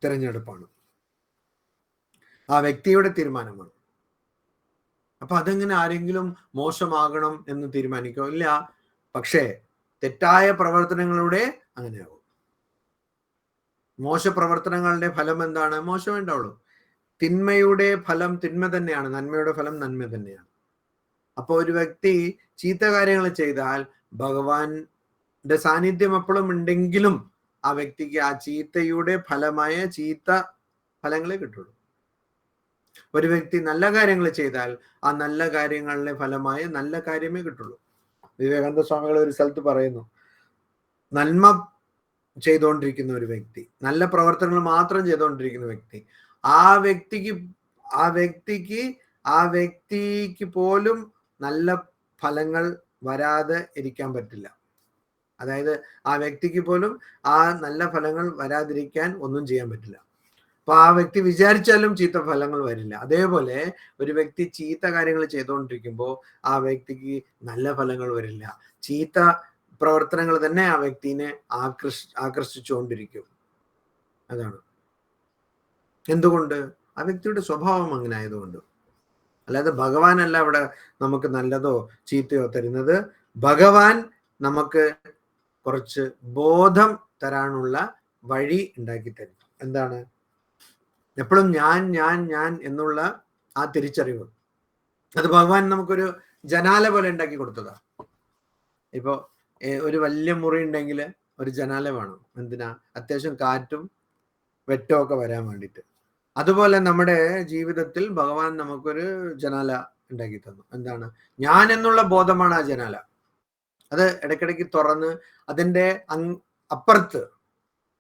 തിരഞ്ഞെടുപ്പാണ്, ആ വ്യക്തിയുടെ തീരുമാനമാണ്. അപ്പൊ അതെങ്ങനെ ആരെങ്കിലും മോശമാകണം എന്ന് തീരുമാനിക്കോ? ഇല്ല. പക്ഷേ തെറ്റായ പ്രവർത്തനങ്ങളുടെ അങ്ങനെയാവും. മോശ പ്രവർത്തനങ്ങളുടെ ഫലം എന്താണ്? മോശമേ ഉണ്ടാവുള്ളൂ. തിന്മയുടെ ഫലം തിന്മ തന്നെയാണ്, നന്മയുടെ ഫലം നന്മ തന്നെയാണ്. അപ്പൊ ഒരു വ്യക്തി ചീത്ത കാര്യങ്ങൾ ചെയ്താൽ ഭഗവാന്റെ സാന്നിധ്യം എപ്പോഴും ഉണ്ടെങ്കിലും ആ വ്യക്തിക്ക് ആ ചീത്തയുടെ ഫലമായ ചീത്ത ഫലങ്ങളെ കിട്ടുള്ളൂ. ഒരു വ്യക്തി നല്ല കാര്യങ്ങൾ ചെയ്താൽ ആ നല്ല കാര്യങ്ങളുടെ ഫലമായ നല്ല കാര്യമേ കിട്ടുള്ളൂ. വിവേകാനന്ദ സ്വാമികൾ ഒരു സ്ഥലത്ത് പറയുന്നു, നന്മ ചെയ്തുകൊണ്ടിരിക്കുന്ന ഒരു വ്യക്തി, നല്ല പ്രവർത്തനങ്ങൾ മാത്രം ചെയ്തുകൊണ്ടിരിക്കുന്ന വ്യക്തി, ആ വ്യക്തിക്ക് പോലും നല്ല ഫലങ്ങൾ വരാതെ ഇരിക്കാൻ പറ്റില്ല. അതായത് ആ വ്യക്തിക്ക് പോലും ആ നല്ല ഫലങ്ങൾ വരാതിരിക്കാൻ ഒന്നും ചെയ്യാൻ പറ്റില്ല. അപ്പൊ ആ വ്യക്തി വിചാരിച്ചാലും ചീത്ത ഫലങ്ങൾ വരില്ല. അതേപോലെ ഒരു വ്യക്തി ചീത്ത കാര്യങ്ങൾ ചെയ്തുകൊണ്ടിരിക്കുമ്പോൾ ആ വ്യക്തിക്ക് നല്ല ഫലങ്ങൾ വരില്ല. ചീത്ത പ്രവർത്തനങ്ങൾ തന്നെ ആ വ്യക്തിനെ ആകർഷിച്ചുകൊണ്ടിരിക്കും. അതാണ്. എന്തുകൊണ്ട്? ആ വ്യക്തിയുടെ സ്വഭാവം അങ്ങനെ ആയതുകൊണ്ട്. അല്ലാതെ ഭഗവാനല്ല അവിടെ നമുക്ക് നല്ലതോ ചീത്തയോ തരുന്നത്. ഭഗവാൻ നമുക്ക് കുറച്ച് ബോധം തരാനുള്ള വഴി ഉണ്ടാക്കി തരും. എന്താണ്? എപ്പോഴും ഞാൻ എന്നുള്ള ആ തിരിച്ചറിവ്, അത് ഭഗവാൻ നമുക്കൊരു ജനാല പോലെ ഉണ്ടാക്കി കൊടുത്തതാ. ഇപ്പൊ ഒരു വലിയ മുറി ഉണ്ടെങ്കിൽ ഒരു ജനാല വേണം. എന്തിനാ? അത്യാവശ്യം കാറ്റും വെട്ടവും ഒക്കെ വരാൻ വേണ്ടിയിട്ട്. അതുപോലെ നമ്മുടെ ജീവിതത്തിൽ ഭഗവാൻ നമുക്കൊരു ജനാല ഉണ്ടാക്കി തന്നു. എന്താണ്? ഞാൻ എന്നുള്ള ബോധമാണ് ആ ജനാല. അത് ഇടയ്ക്കിടയ്ക്ക് തുറന്ന് അതിൻ്റെ അപ്പുറത്ത്,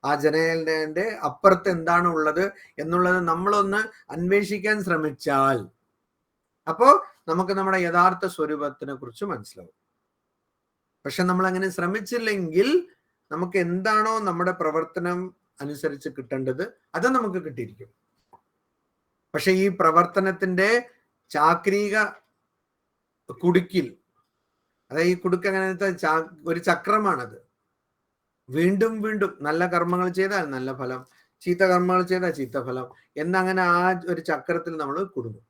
ആ ജനലിന്റെ അപ്പുറത്ത് എന്താണ് ഉള്ളത് എന്നുള്ളത് നമ്മളൊന്ന് അന്വേഷിക്കാൻ ശ്രമിച്ചാൽ അപ്പോ നമുക്ക് നമ്മുടെ യഥാർത്ഥ സ്വരൂപത്തിനെ കുറിച്ച് മനസ്സിലാവും. പക്ഷെ നമ്മൾ അങ്ങനെ ശ്രമിച്ചില്ലെങ്കിൽ നമുക്ക് എന്താണോ നമ്മുടെ പ്രവർത്തനം അനുസരിച്ച് കിട്ടേണ്ടത് അത് നമുക്ക് കിട്ടിയിരിക്കും. പക്ഷെ ഈ പ്രവർത്തനത്തിന്റെ ചാക്രിക കുടുക്കിൽ, അതായത് ഈ കുടുക്ക് അങ്ങനത്തെ ഒരു ചക്രമാണത്. വീണ്ടും വീണ്ടും നല്ല കർമ്മങ്ങൾ ചെയ്താൽ നല്ല ഫലം, ചീത്ത കർമ്മങ്ങൾ ചെയ്താൽ ചീത്ത ഫലം എന്നങ്ങനെ ആ ഒരു ചക്രത്തിൽ നമ്മൾ കുടുങ്ങും.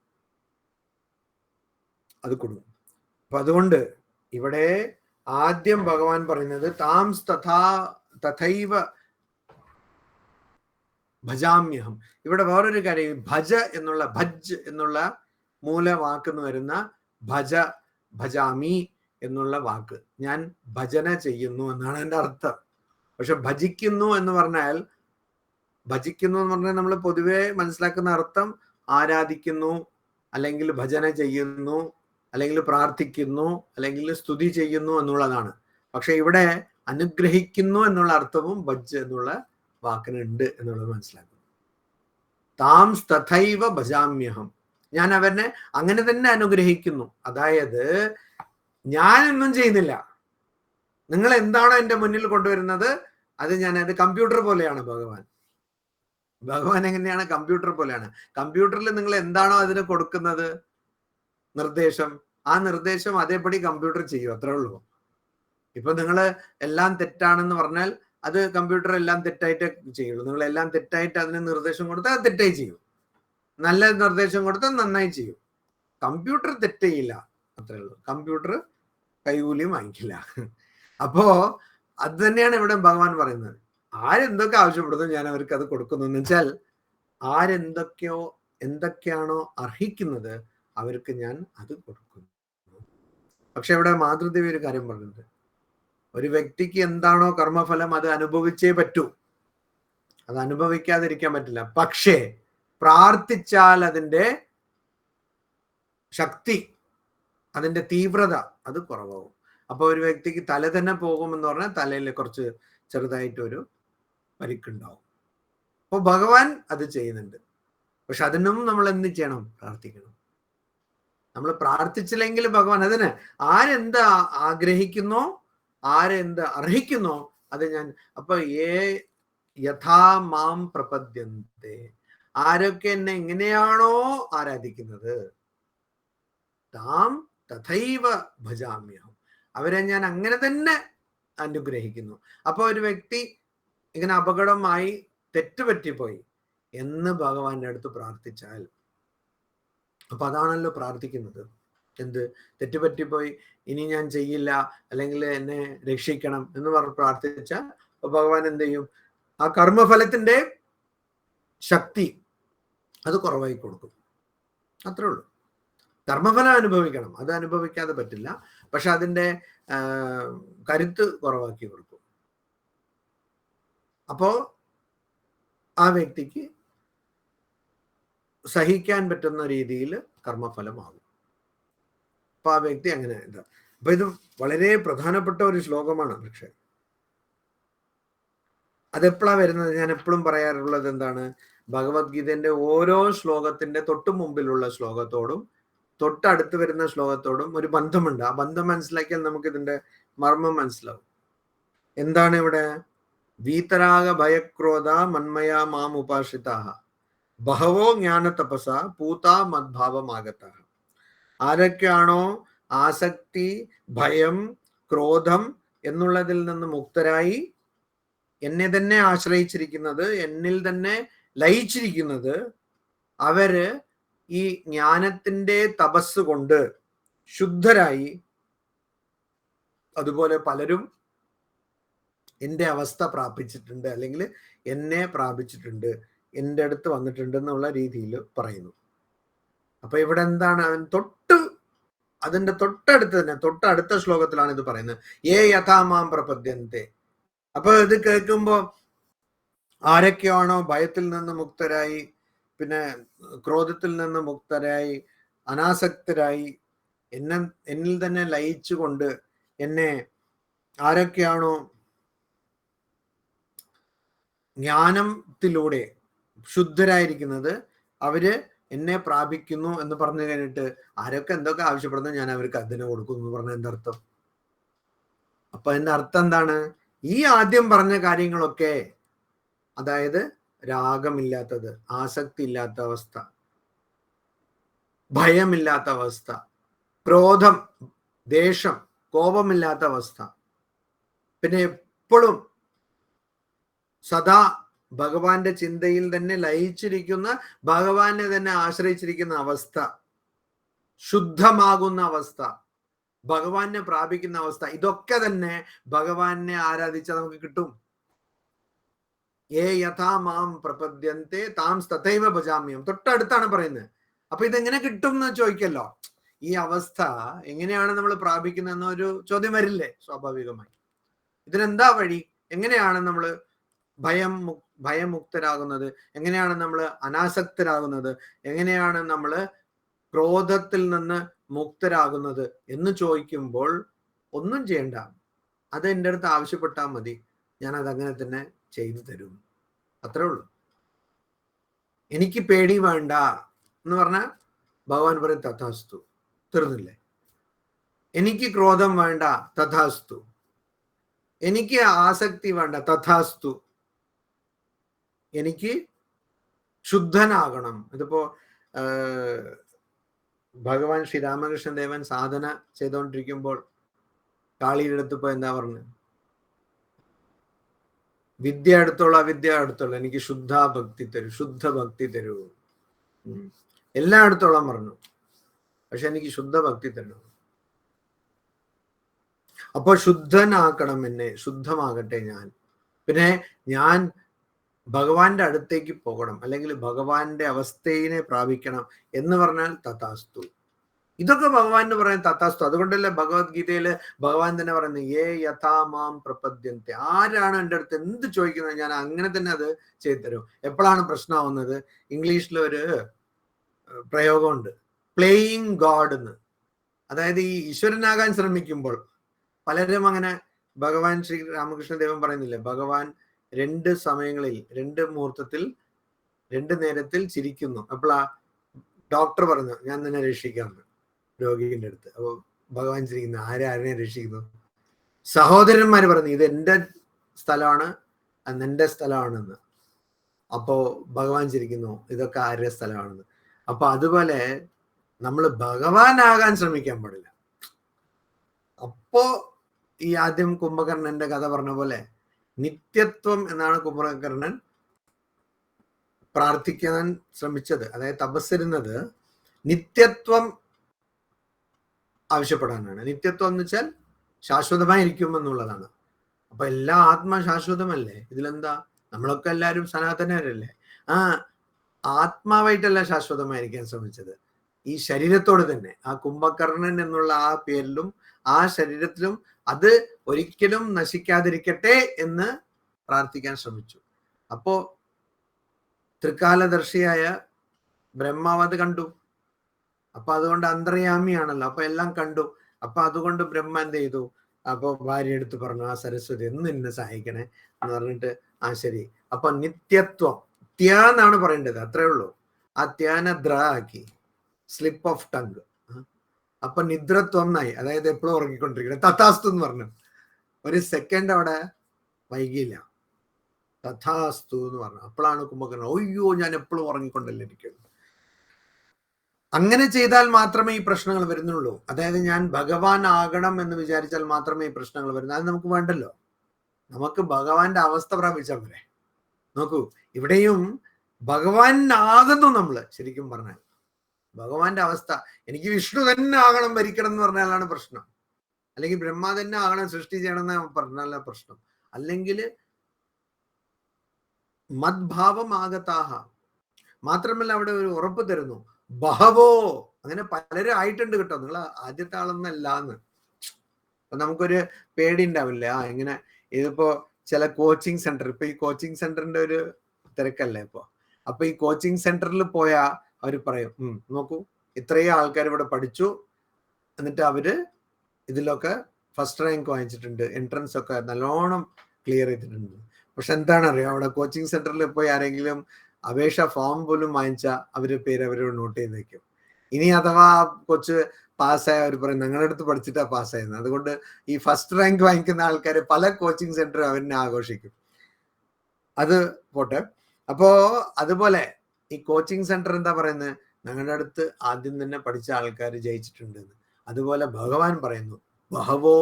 അത് കുടുങ്ങും. അപ്പൊ അതുകൊണ്ട് ഇവിടെ ആദ്യം ഭഗവാൻ പറയുന്നത് താംസ് തഥൈവ ഭജാമ്യഹം. ഇവിടെ വേറൊരു കാര്യം, ഭജ് എന്നുള്ള മൂലവാക്കെന്ന് വരുന്ന ഭജാമി എന്നുള്ള വാക്ക്, ഞാൻ ഭജന ചെയ്യുന്നു എന്നാണ് എൻ്റെ അർത്ഥം. പക്ഷെ ഭജിക്കുന്നു എന്ന് പറഞ്ഞാൽ നമ്മൾ പൊതുവെ മനസ്സിലാക്കുന്ന അർത്ഥം ആരാധിക്കുന്നു, അല്ലെങ്കിൽ ഭജന ചെയ്യുന്നു, അല്ലെങ്കിൽ പ്രാർത്ഥിക്കുന്നു, അല്ലെങ്കിൽ സ്തുതി ചെയ്യുന്നു എന്നുള്ളതാണ്. പക്ഷെ ഇവിടെ അനുഗ്രഹിക്കുന്നു എന്നുള്ള അർത്ഥവും ഭജ് എന്നുള്ള വാക്കിനുണ്ട് എന്നുള്ളത് മനസ്സിലാക്കുന്നു. താംസ് തഥൈവ ഭജാമ്യഹം, ഞാൻ അവനെ അങ്ങനെ തന്നെ അനുഗ്രഹിക്കുന്നു. അതായത് ഞാനൊന്നും ചെയ്യുന്നില്ല, നിങ്ങൾ എന്താണോ എൻ്റെ മുന്നിൽ കൊണ്ടുവരുന്നത് അത് കമ്പ്യൂട്ടർ പോലെയാണ് ഭഗവാൻ. ഭഗവാൻ എങ്ങനെയാണ്? കമ്പ്യൂട്ടർ പോലെയാണ്. കമ്പ്യൂട്ടറിൽ നിങ്ങൾ എന്താണോ അതിന് കൊടുക്കുന്നത് നിർദ്ദേശം, ആ നിർദ്ദേശം അതേപടി കമ്പ്യൂട്ടർ ചെയ്യും. അത്രേ ഉള്ളൂ. ഇപ്പൊ നിങ്ങൾ എല്ലാം തെറ്റാണെന്ന് പറഞ്ഞാൽ അത് കമ്പ്യൂട്ടർ എല്ലാം തെറ്റായിട്ട് ചെയ്യുള്ളൂ. നിങ്ങൾ എല്ലാം തെറ്റായിട്ട് അതിന് നിർദ്ദേശം കൊടുത്താൽ അത് തെറ്റായി ചെയ്യും. നല്ല നിർദ്ദേശം കൊടുത്താൽ നന്നായി ചെയ്യും. കമ്പ്യൂട്ടർ തെറ്റ് ചെയ്യില്ല, അത്രേ ഉള്ളൂ. കമ്പ്യൂട്ടർ കൈകൂലിയും വാങ്ങിക്കില്ല. അപ്പോ അത് തന്നെയാണ് ഇവിടെ ഭഗവാൻ പറയുന്നത്. ആരെന്തൊക്കെ ആവശ്യപ്പെടുന്നു ഞാൻ അവർക്ക് അത് കൊടുക്കുന്നു എന്ന് വെച്ചാൽ, എന്തൊക്കെയാണോ അർഹിക്കുന്നത് അവർക്ക് ഞാൻ അത് കൊടുക്കുന്നു. പക്ഷെ ഇവിടെ മാതൃദേവി ഒരു കാര്യം പറഞ്ഞത്, ഒരു വ്യക്തിക്ക് എന്താണോ കർമ്മഫലം അത് അനുഭവിച്ചേ പറ്റൂ. അത് അനുഭവിക്കാതിരിക്കാൻ പറ്റില്ല. പക്ഷേ പ്രാർത്ഥിച്ചാൽ അതിൻ്റെ ശക്തി, അതിൻ്റെ തീവ്രത അത് കുറവാകും. അപ്പൊ ഒരു വ്യക്തിക്ക് തല തന്നെ പോകുമെന്ന് പറഞ്ഞാൽ തലയിൽ കുറച്ച് ചെറുതായിട്ടൊരു പരിക്കുണ്ടാവും. അപ്പോൾ ഭഗവാൻ അത് ചെയ്യുന്നുണ്ട്. പക്ഷെ അതിനും നമ്മൾ എന്ത് ചെയ്യണം? പ്രാർത്ഥിക്കണം. നമ്മൾ പ്രാർത്ഥിച്ചില്ലെങ്കിൽ ഭഗവാൻ അതിന് ആരെന്ത് ആഗ്രഹിക്കുന്നോ, ആരെന്ത് അർഹിക്കുന്നോ അത് ഞാൻ. അപ്പൊ യഥാ മാം പ്രപദ്യന്തേ, ആരൊക്കെ എന്നെ എങ്ങനെയാണോ ആരാധിക്കുന്നത് താം തഥൈവ ഭജാമ്യഹം, അവരെ ഞാൻ അങ്ങനെ തന്നെ അനുഗ്രഹിക്കുന്നു. അപ്പൊ ഒരു വ്യക്തി ഇങ്ങനെ അപകടമായി തെറ്റുപറ്റിപ്പോയി എന്ന് ഭഗവാന്റെ അടുത്ത് പ്രാർത്ഥിച്ചാൽ, അപ്പൊ അതാണല്ലോ പ്രാർത്ഥിക്കുന്നത്. എന്ത്? തെറ്റുപറ്റിപ്പോയി, ഇനി ഞാൻ ചെയ്യില്ല, അല്ലെങ്കിൽ എന്നെ രക്ഷിക്കണം എന്ന് പറഞ്ഞ് പ്രാർത്ഥിച്ചാൽ ഭഗവാൻ എന്ത് ചെയ്യും? ആ കർമ്മഫലത്തിന്റെ ശക്തി അത് കുറവായി കൊടുക്കും. അത്രേ ഉള്ളൂ. കർമ്മഫലം അനുഭവിക്കണം, അത് അനുഭവിക്കാതെ പറ്റില്ല. പക്ഷെ അതിൻ്റെ കരുത്ത് കുറവാക്കി കൊടുക്കും. അപ്പോ ആ വ്യക്തിക്ക് സഹിക്കാൻ പറ്റുന്ന രീതിയിൽ കർമ്മഫലമാകും. അപ്പൊ ആ വ്യക്തി അങ്ങനെ ഉണ്ട്. അപ്പൊ ഇത് വളരെ പ്രധാനപ്പെട്ട ഒരു ശ്ലോകമാണ്. പക്ഷെ അതെപ്പോഴാണ് വരുന്നത്? ഞാൻ എപ്പോഴും പറയാറുള്ളത് എന്താണ്? ഭഗവത്ഗീതന്റെ ഓരോ ശ്ലോകത്തിന്റെ തൊട്ടു മുമ്പിലുള്ള ശ്ലോകത്തോടും തൊട്ടടുത്ത് വരുന്ന ശ്ലോകത്തോടും ഒരു ബന്ധമുണ്ട്. ആ ബന്ധം മനസ്സിലാക്കിയാൽ നമുക്ക് ഇതിന്റെ മർമ്മം മനസ്സിലാവും. എന്താണ് ഇവിടെ? വീതരാഗ ഭയക്രോധ മന്മയ മാം ഉപാശ്രിതാഹ ബഹവോ ജ്ഞാന തപസ പൂത മദ്ഭാവമാഗത. ആരൊക്കെയാണോ ആസക്തി, ഭയം, ക്രോധം എന്നുള്ളതിൽ നിന്ന് മുക്തരായി എന്നെ തന്നെ ആശ്രയിച്ചിരിക്കുന്നത്, എന്നിൽ തന്നെ ലയിച്ചിരിക്കുന്നത്, അവര് ഈ ജ്ഞാനത്തിന്റെ തപസ് കൊണ്ട് ശുദ്ധരായി. അതുപോലെ പലരും എൻ്റെ അവസ്ഥ പ്രാപിച്ചിട്ടുണ്ട്, അല്ലെങ്കിൽ എന്നെ പ്രാപിച്ചിട്ടുണ്ട്, എൻ്റെ അടുത്ത് വന്നിട്ടുണ്ട് എന്നുള്ള രീതിയിൽ പറയുന്നു. അപ്പൊ ഇവിടെ എന്താണ്? അതിന്റെ തൊട്ടടുത്ത് തന്നെ, തൊട്ടടുത്ത ശ്ലോകത്തിലാണ് ഇത് പറയുന്നത്. യഥാമാം പ്രപദ്യന്തേ. അപ്പൊ ഇത് കേൾക്കുമ്പോ ആരൊക്കെയാണോ ഭയത്തിൽ നിന്ന് മുക്തരായി, പിന്നെ ക്രോധത്തിൽ നിന്ന് മുക്തരായി, അനാസക്തരായി, എന്നിൽ തന്നെ ലയിച്ചുകൊണ്ട് എന്നെ ആരൊക്കെയാണോ ജ്ഞാനത്തിലൂടെ ശുദ്ധരായിരിക്കുന്നത് അവര് എന്നെ പ്രാപിക്കുന്നു എന്ന് പറഞ്ഞു കഴിഞ്ഞിട്ട് ആരൊക്കെ എന്തൊക്കെ ആവശ്യപ്പെടുന്നു ഞാൻ അവർക്ക് അതിനെ കൊടുക്കുന്നു എന്ന് പറഞ്ഞ എന്തർത്ഥം? അപ്പൊ അതിന്റെ അർത്ഥം എന്താണ്? ഈ ആദ്യം പറഞ്ഞ കാര്യങ്ങളൊക്കെ, അതായത് രാഗമില്ലാത്തത്, ആസക്തി ഇല്ലാത്ത അവസ്ഥ, ഭയമില്ലാത്ത അവസ്ഥ, ക്രോധം, ദേഷ്യം, കോപമില്ലാത്ത അവസ്ഥ, പിന്നെ എപ്പോഴും സദാ ഭഗവാന്റെ ചിന്തയിൽ തന്നെ ലയിച്ചിരിക്കുന്ന, ഭഗവാനെ തന്നെ ആശ്രയിച്ചിരിക്കുന്ന അവസ്ഥ, ശുദ്ധമാകുന്ന അവസ്ഥ, ഭഗവാനെ പ്രാപിക്കുന്ന അവസ്ഥ, ഇതൊക്കെ തന്നെ ഭഗവാനെ ആരാധിച്ചാൽ നമുക്ക് കിട്ടും. യഥാ മാം പ്രപദ്യന്തേ താം തഥൈവ ഭജാമ്യം. തൊട്ടടുത്താണ് പറയുന്നത്. അപ്പൊ ഇതെങ്ങനെ കിട്ടും എന്ന് ചോദിക്കല്ലോ. ഈ അവസ്ഥ എങ്ങനെയാണ് നമ്മൾ പ്രാപിക്കുന്നത് എന്നൊരു ചോദ്യം വരില്ലേ സ്വാഭാവികമായി. ഇതിനെന്താ വഴി? എങ്ങനെയാണ് നമ്മൾ ഭയമുക്തരാകുന്നത്? എങ്ങനെയാണ് നമ്മൾ അനാസക്തരാകുന്നത്? എങ്ങനെയാണ് നമ്മൾ ക്രോധത്തിൽ നിന്ന് മുക്തരാകുന്നത് എന്ന് ചോദിക്കുമ്പോൾ ഒന്നും ചെയ്യണ്ട, അത് എൻ്റെ അടുത്ത് ആവശ്യപ്പെട്ടാൽ മതി, ഞാൻ അതങ്ങനെ തന്നെ ചെയ്തു തരും. അത്രേ ഉള്ളൂ. എനിക്ക് പേടി വേണ്ട എന്ന് പറഞ്ഞാൽ ഭഗവാൻ പറയും തഥാസ്തു. തീർന്നില്ലേ? എനിക്ക് ക്രോധം വേണ്ട, തഥാസ്തു. എനിക്ക് ആസക്തി വേണ്ട, തഥാസ്തു. എനിക്ക് ശുദ്ധനാകണം. ഇതിപ്പോ ഭഗവാൻ ശ്രീരാമകൃഷ്ണ ദേവൻ സാധന ചെയ്തുകൊണ്ടിരിക്കുമ്പോൾ കാളിയുടെ അടുത്ത് പോയി എന്താ പറഞ്ഞത്? വിദ്യ എടുത്തോളൂ, അവിദ്യ എടുത്തോളൂ, എനിക്ക് ശുദ്ധ ഭക്തി തരൂ, ശുദ്ധ ഭക്തി തരൂ. എല്ലാം എടുത്തോളാൻ പറഞ്ഞു, പക്ഷെ എനിക്ക് ശുദ്ധ ഭക്തി തരണം. അപ്പൊ ശുദ്ധനാക്കണം എന്നെ, ശുദ്ധമാകട്ടെ ഞാൻ. പിന്നെ ഞാൻ ഭഗവാന്റെ അടുത്തേക്ക് പോകണം, അല്ലെങ്കിൽ ഭഗവാന്റെ അവസ്ഥയെ പ്രാപിക്കണം എന്ന് പറഞ്ഞാൽ തഥാസ്തു. ഇതൊക്കെ ഭഗവാൻ എന്ന് പറയാൻ തഥാസ്തു. അതുകൊണ്ടല്ലേ ഭഗവത്ഗീതയില് ഭഗവാൻ തന്നെ പറയുന്നത്, ഏ യഥാമാം പ്രപദ്യന്തെ. ആരാണ് എൻ്റെ അടുത്ത് എന്ത് ചോദിക്കുന്നത് ഞാൻ അങ്ങനെ തന്നെ അത് ചെയ്തു തരും. എപ്പോഴാണ് പ്രശ്നമാവുന്നത്? ഇംഗ്ലീഷിലൊരു പ്രയോഗമുണ്ട്, പ്ലേയിങ് ഗോഡ് എന്ന്. അതായത് ഈ ഈശ്വരനാകാൻ ശ്രമിക്കുമ്പോൾ പലരും അങ്ങനെ, ഭഗവാൻ ശ്രീ രാമകൃഷ്ണ ദേവൻ പറയുന്നില്ലേ, ഭഗവാൻ 2 സമയങ്ങളിൽ 2 മുഹൂർത്തത്തിൽ 2 നേരത്തിൽ ചിരിക്കുന്നു. അപ്പോഴാ ഡോക്ടർ പറഞ്ഞു ഞാൻ നിന്നെ രക്ഷിക്കാമെന്ന് രോഗിയുടെ അടുത്ത്. അപ്പോൾ ഭഗവാൻ ചിരിക്കുന്നു. ആരെ രക്ഷിക്കുന്നു? സഹോദരന്മാര് പറഞ്ഞു ഇത് എൻ്റെ സ്ഥലമാണ്, അത് നിന്റെ സ്ഥലമാണെന്ന്. അപ്പോ ഭഗവാൻ ചിരിക്കുന്നു, ഇതൊക്കെ ആരുടെ സ്ഥലമാണെന്ന്. അപ്പൊ അതുപോലെ നമ്മൾ ഭഗവാനാകാൻ ശ്രമിക്കാൻ പാടില്ല. അപ്പോ ഈ ആദ്യം കുംഭകർണന്റെ കഥ പറഞ്ഞ പോലെ നിത്യത്വം എന്നാണ് കുംഭകർണൻ പ്രാർത്ഥിക്കാൻ ശ്രമിച്ചത്. അതായത് തപസ്സിരുന്നത് നിത്യത്വം ആവശ്യപ്പെടാനാണ്. നിത്യത്വം എന്ന് വെച്ചാൽ ശാശ്വതമായിരിക്കും എന്നുള്ളതാണ്. അപ്പൊ എല്ലാ ആത്മാ ശാശ്വതമല്ലേ? ഇതിലെന്താ? നമ്മളൊക്കെ എല്ലാവരും സനാതനരല്ലേ? ആ ആത്മാവായിട്ടല്ല ശാശ്വതമായിരിക്കാൻ ശ്രമിച്ചത്, ഈ ശരീരത്തോട് തന്നെ. ആ കുംഭകർണൻ എന്നുള്ള ആ പേരിലും ആ ശരീരത്തിലും അത് ഒരിക്കലും നശിക്കാതിരിക്കട്ടെ എന്ന് പ്രാർത്ഥിക്കാൻ ശ്രമിച്ചു. അപ്പോ ത്രികാലദർശിയായ ബ്രഹ്മാവ് അത് കണ്ടു. അപ്പൊ അതുകൊണ്ട് അന്തർയാമിയാണല്ലോ, അപ്പൊ എല്ലാം കണ്ടു. അപ്പൊ അതുകൊണ്ട് ബ്രഹ്മ എന്ത് ചെയ്തു? അപ്പൊ ഭാര്യ എടുത്ത് പറഞ്ഞു, ആ സരസ്വതി എന്ന് എന്നെ സഹായിക്കണേ എന്ന് പറഞ്ഞിട്ട്, ആ ശരി. അപ്പൊ നിത്യത്വം ത്യാന്നാണ് പറയേണ്ടത്, അത്രേ ഉള്ളൂ. ആ ത്യാനെ ദ്ര ആക്കി, സ്ലിപ്പ് ഓഫ് ടങ്. അപ്പൊ നിദ്രത്വം എന്നായി, അതായത് എപ്പോഴും ഉറങ്ങിക്കൊണ്ടിരിക്കണം. തഥാസ്തു എന്ന് പറഞ്ഞു, ഒരു സെക്കൻഡ് അവിടെ വൈകിയില്ല. തഥാസ്തു എന്ന് പറഞ്ഞു. അപ്പോഴാണ് കുംഭകർണൻ, ഒയ്യോ ഞാൻ എപ്പോഴും ഉറങ്ങിക്കൊണ്ടല്ലേ ഇരിക്കുന്നു. അങ്ങനെ ചെയ്താൽ മാത്രമേ ഈ പ്രശ്നങ്ങൾ വരുന്നുള്ളൂ. അതായത് ഞാൻ ഭഗവാൻ ആകണം എന്ന് വിചാരിച്ചാൽ മാത്രമേ ഈ പ്രശ്നങ്ങൾ വരുന്നു. അത് നമുക്ക് വേണ്ടല്ലോ. നമുക്ക് ഭഗവാന്റെ അവസ്ഥ പ്രാപിച്ചാൽ പോരെ. നോക്കൂ, ഇവിടെയും ഭഗവാൻ ആകുന്നു നമ്മള്. ശരിക്കും പറഞ്ഞാൽ ഭഗവാന്റെ അവസ്ഥ, എനിക്ക് വിഷ്ണു തന്നെ ആകണം, ഭരിക്കണം എന്ന് പറഞ്ഞാലാണ് പ്രശ്നം. അല്ലെങ്കിൽ ബ്രഹ്മ തന്നെ ആകണം, സൃഷ്ടി ചെയ്യണം എന്ന് പറഞ്ഞാലല്ല പ്രശ്നം. അല്ലെങ്കിൽ മദ്ഭാവം ആകത്താഹ. മാത്രമല്ല അവിടെ ഒരു ഉറപ്പ് തരുന്നു, ബഹവോ. അങ്ങനെ പലരും ആയിട്ടുണ്ട് കേട്ടോ, നിങ്ങൾ ആദ്യത്തെ ആളൊന്നല്ല എന്ന്. അപ്പൊ നമുക്കൊരു പേടി ഉണ്ടാവില്ല. ഇങ്ങനെ ഇതിപ്പോ ചില കോച്ചിങ് സെന്റർ, ഇപ്പൊ ഈ കോച്ചിങ് സെന്ററിന്റെ ഒരു തിരക്കല്ലേ ഇപ്പൊ. അപ്പൊ ഈ കോച്ചിങ് സെന്ററിൽ പോയാ അവർ പറയും, നോക്കൂ ഇത്രയും ആൾക്കാർ ഇവിടെ പഠിച്ചു, എന്നിട്ട് അവര് ഇതിലൊക്കെ ഫസ്റ്റ് റാങ്ക് വാങ്ങിച്ചിട്ടുണ്ട്, എൻട്രൻസ് ഒക്കെ നല്ലോണം ക്ലിയർ ചെയ്തിട്ടുണ്ട്. പക്ഷെ എന്താണറിയോ, അവിടെ കോച്ചിങ് സെന്ററിൽ പോയി ആരെങ്കിലും അപേക്ഷ ഫോം പോലും വാങ്ങിച്ചാൽ അവര് പേര് അവരോട് നോട്ട് ചെയ്ത് വെക്കും. ഇനി അഥവാ കൊച്ച് പാസ്സായ അവർ പറയും ഞങ്ങളുടെ അടുത്ത് പഠിച്ചിട്ടാ പാസ്സായിരുന്നു. അതുകൊണ്ട് ഈ ഫസ്റ്റ് റാങ്ക് വാങ്ങിക്കുന്ന ആൾക്കാർ പല കോച്ചിങ് സെന്ററും അവരിനെ ആഘോഷിക്കും. അത് പോട്ടെ. അപ്പോ അതുപോലെ ഈ കോച്ചിങ് സെന്റർ എന്താ പറയുന്നത്, ഞങ്ങളുടെ അടുത്ത് ആദ്യം തന്നെ പഠിച്ച ആൾക്കാർ ജയിച്ചിട്ടുണ്ട്. അതുപോലെ ഭഗവാൻ പറയുന്നു, ബഹവോ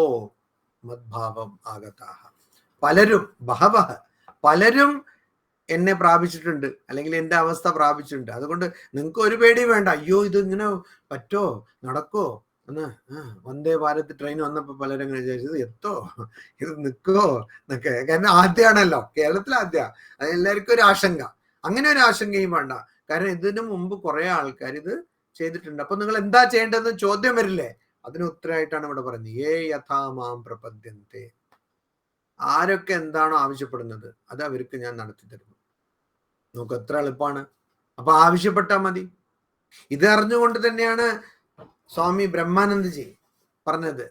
മദ്ഭാവം ആഗതാഹ. പലരും, ബഹവഹ പലരും എന്നെ പ്രാപിച്ചിട്ടുണ്ട്, അല്ലെങ്കിൽ എൻ്റെ അവസ്ഥ പ്രാപിച്ചിട്ടുണ്ട്. അതുകൊണ്ട് നിങ്ങൾക്ക് ഒരു പേടി വേണ്ട. അയ്യോ ഇത് ഇങ്ങനെ പറ്റോ, നടക്കോ എന്ന്. വന്ദേ ഭാരത് ട്രെയിൻ വന്നപ്പോൾ പലരും ഇങ്ങനെ വിചാരിച്ചത് എത്തോ, ഇത് നിൽക്കുവോ എന്നൊക്കെ. കാരണം ആദ്യമാണല്ലോ, കേരളത്തിൽ ആദ്യ. അത് എല്ലാവർക്കും ഒരു ആശങ്ക. അങ്ങനെ ഒരു ആശങ്കയും വേണ്ട, കാരണം ഇതിനു മുമ്പ് കുറെ ആൾക്കാർ ഇത് ചെയ്തിട്ടുണ്ട്. അപ്പൊ നിങ്ങൾ എന്താ ചെയ്യേണ്ടതെന്ന് ചോദ്യം വരില്ലേ? അതിന് ഉത്തരമായിട്ടാണ് ഇവിടെ പറയുന്നത്, ഏ യഥാമാം പ്രപദ്യന്തെ. ആരൊക്കെ എന്താണോ ആവശ്യപ്പെടുന്നത് അത് അവർക്ക് ഞാൻ നടത്തി തരുന്നു. നമുക്ക് എത്ര എളുപ്പമാണ്. അപ്പൊ ആവശ്യപ്പെട്ടാൽ മതി. ഇത് അറിഞ്ഞുകൊണ്ട് തന്നെയാണ് സ്വാമി ബ്രഹ്മാനന്ദജി പറഞ്ഞത്,